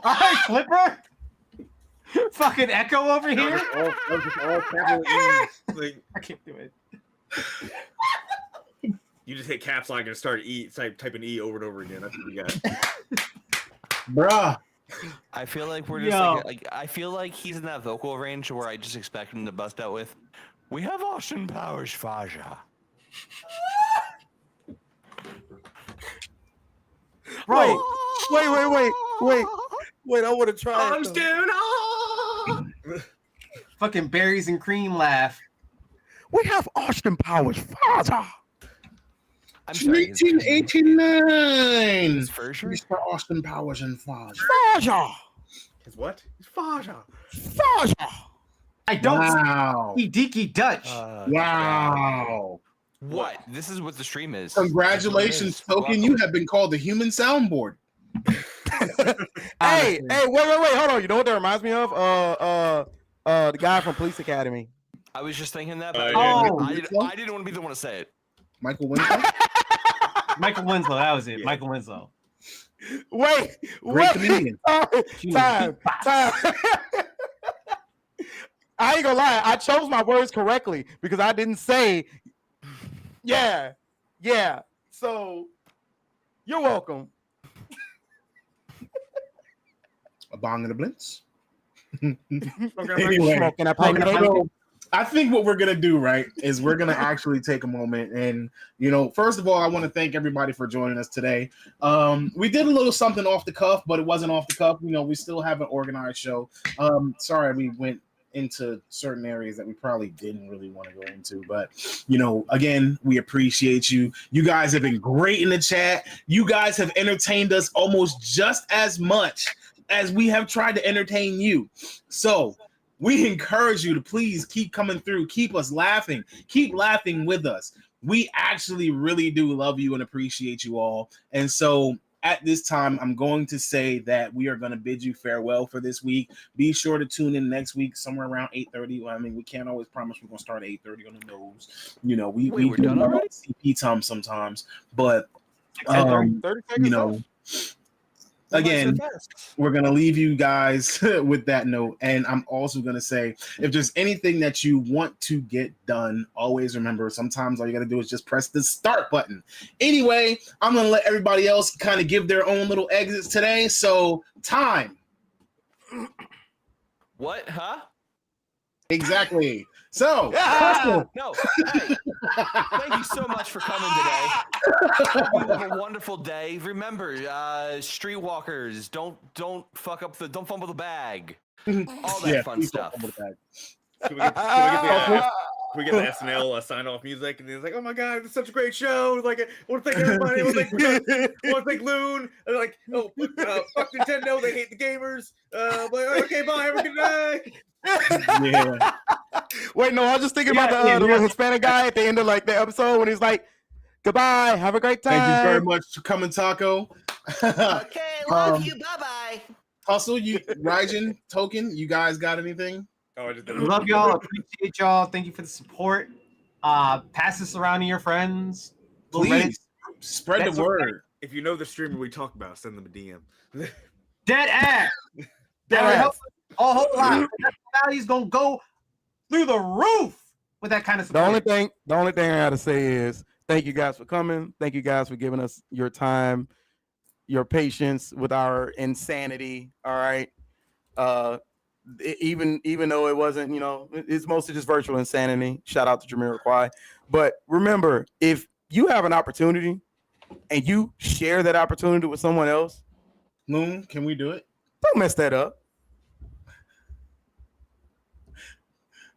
All right, Flipper. Fucking Echo over here. I can't do it. You just hit caps lock and start typing E over and over again. That's what you got. Bruh. I feel like we're just like I feel like he's in that vocal range where I just expect him to bust out with We have Austin Powers, Faja. Bro, Wait. I want to try it. Though. fucking berries and cream laugh. We have Austin Powers, Faja. I'm sorry. 1989. His version? Mr. Austin Powers and Foz. Faja. His what? His Faja. I don't Wow. see Deaky Dutch. Wow. What? This is what the stream is. Congratulations, Token. You have been called the human soundboard. Hey, wait, hold on. You know what that reminds me of? The guy from Police Academy. I was just thinking that, Yeah. but Oh, I didn't want to be the one to say it. Michael Winslow. Michael Winslow. That was it. Yeah. Michael Winslow. Wait, Great comedian. Time. I ain't gonna lie. I chose my words correctly because I didn't say, yeah. So, you're welcome. A bong and a blintz. Anyway, smoking a pipe. So, I think what we're gonna do, right, is we're gonna actually take a moment and, first of all, I want to thank everybody for joining us today. We did a little something off the cuff, but it wasn't off the cuff. We still have an organized show. Sorry, we went into certain areas that we probably didn't really want to go into, but again, we appreciate you. You guys have been great in the chat. You guys have entertained us almost just as much as we have tried to entertain you. So we encourage you to please keep coming through, keep us laughing, keep laughing with us. We actually really do love you and appreciate you all. And so at this time, I'm going to say that we are going to bid you farewell for this week. Be sure to tune in next week, somewhere around 8:30. I mean, we can't always promise we're going to start at 8:30 on the nose. We Wait, we're do done already? CP time sometimes, but 30 seconds. again, we're going to leave you guys with that note. And I'm also going to say, if there's anything that you want to get done, always remember, sometimes all you got to do is just press the start button. Anyway, I'm going to let everybody else kind of give their own little exits today. So, time. What? Huh? Exactly. So, No. Hey, thank you so much for coming today. You have a wonderful day. Remember, streetwalkers, don't fumble the bag. All that fun please stuff. don't fumble the bag. Can we get the SNL sign off music? And it's like, oh my god, it's such a great show. Like, I want to thank everybody. I want to thank Loon. And like, fuck Nintendo. They hate the gamers. Okay, bye. Have a good night. Yeah. Wait, no, I was just thinking about the little Hispanic guy at the end of the episode when he's like, "Goodbye, have a great time." Thank you very much for coming, Taco. Okay, love you. Bye bye. Hustle, Raijin, Token, you guys got anything? Oh, I just Love y'all. Appreciate y'all. Thank you for the support. Pass this around to your friends. Please spread the word. If you know the streamer we talk about, send them a DM. Dead ass. That would help a whole lot. That value's gonna go through the roof with that kind of support. The only thing I gotta say is thank you guys for coming. Thank you guys for giving us your time, your patience with our insanity. All right. Even though it wasn't, it's mostly just virtual insanity. Shout out to Jamiroquai. But remember, if you have an opportunity and you share that opportunity with someone else, Loon, can we do it? don't mess that up.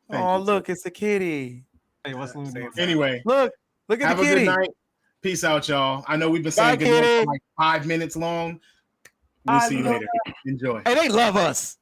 Look, it's a kitty. Hey, what's Anyway, Look at have the a kitty. good night. Peace out, y'all. I know we've been saying Bye, good night kitty. for like 5 minutes long. We'll see you later. Enjoy. Hey, they love us.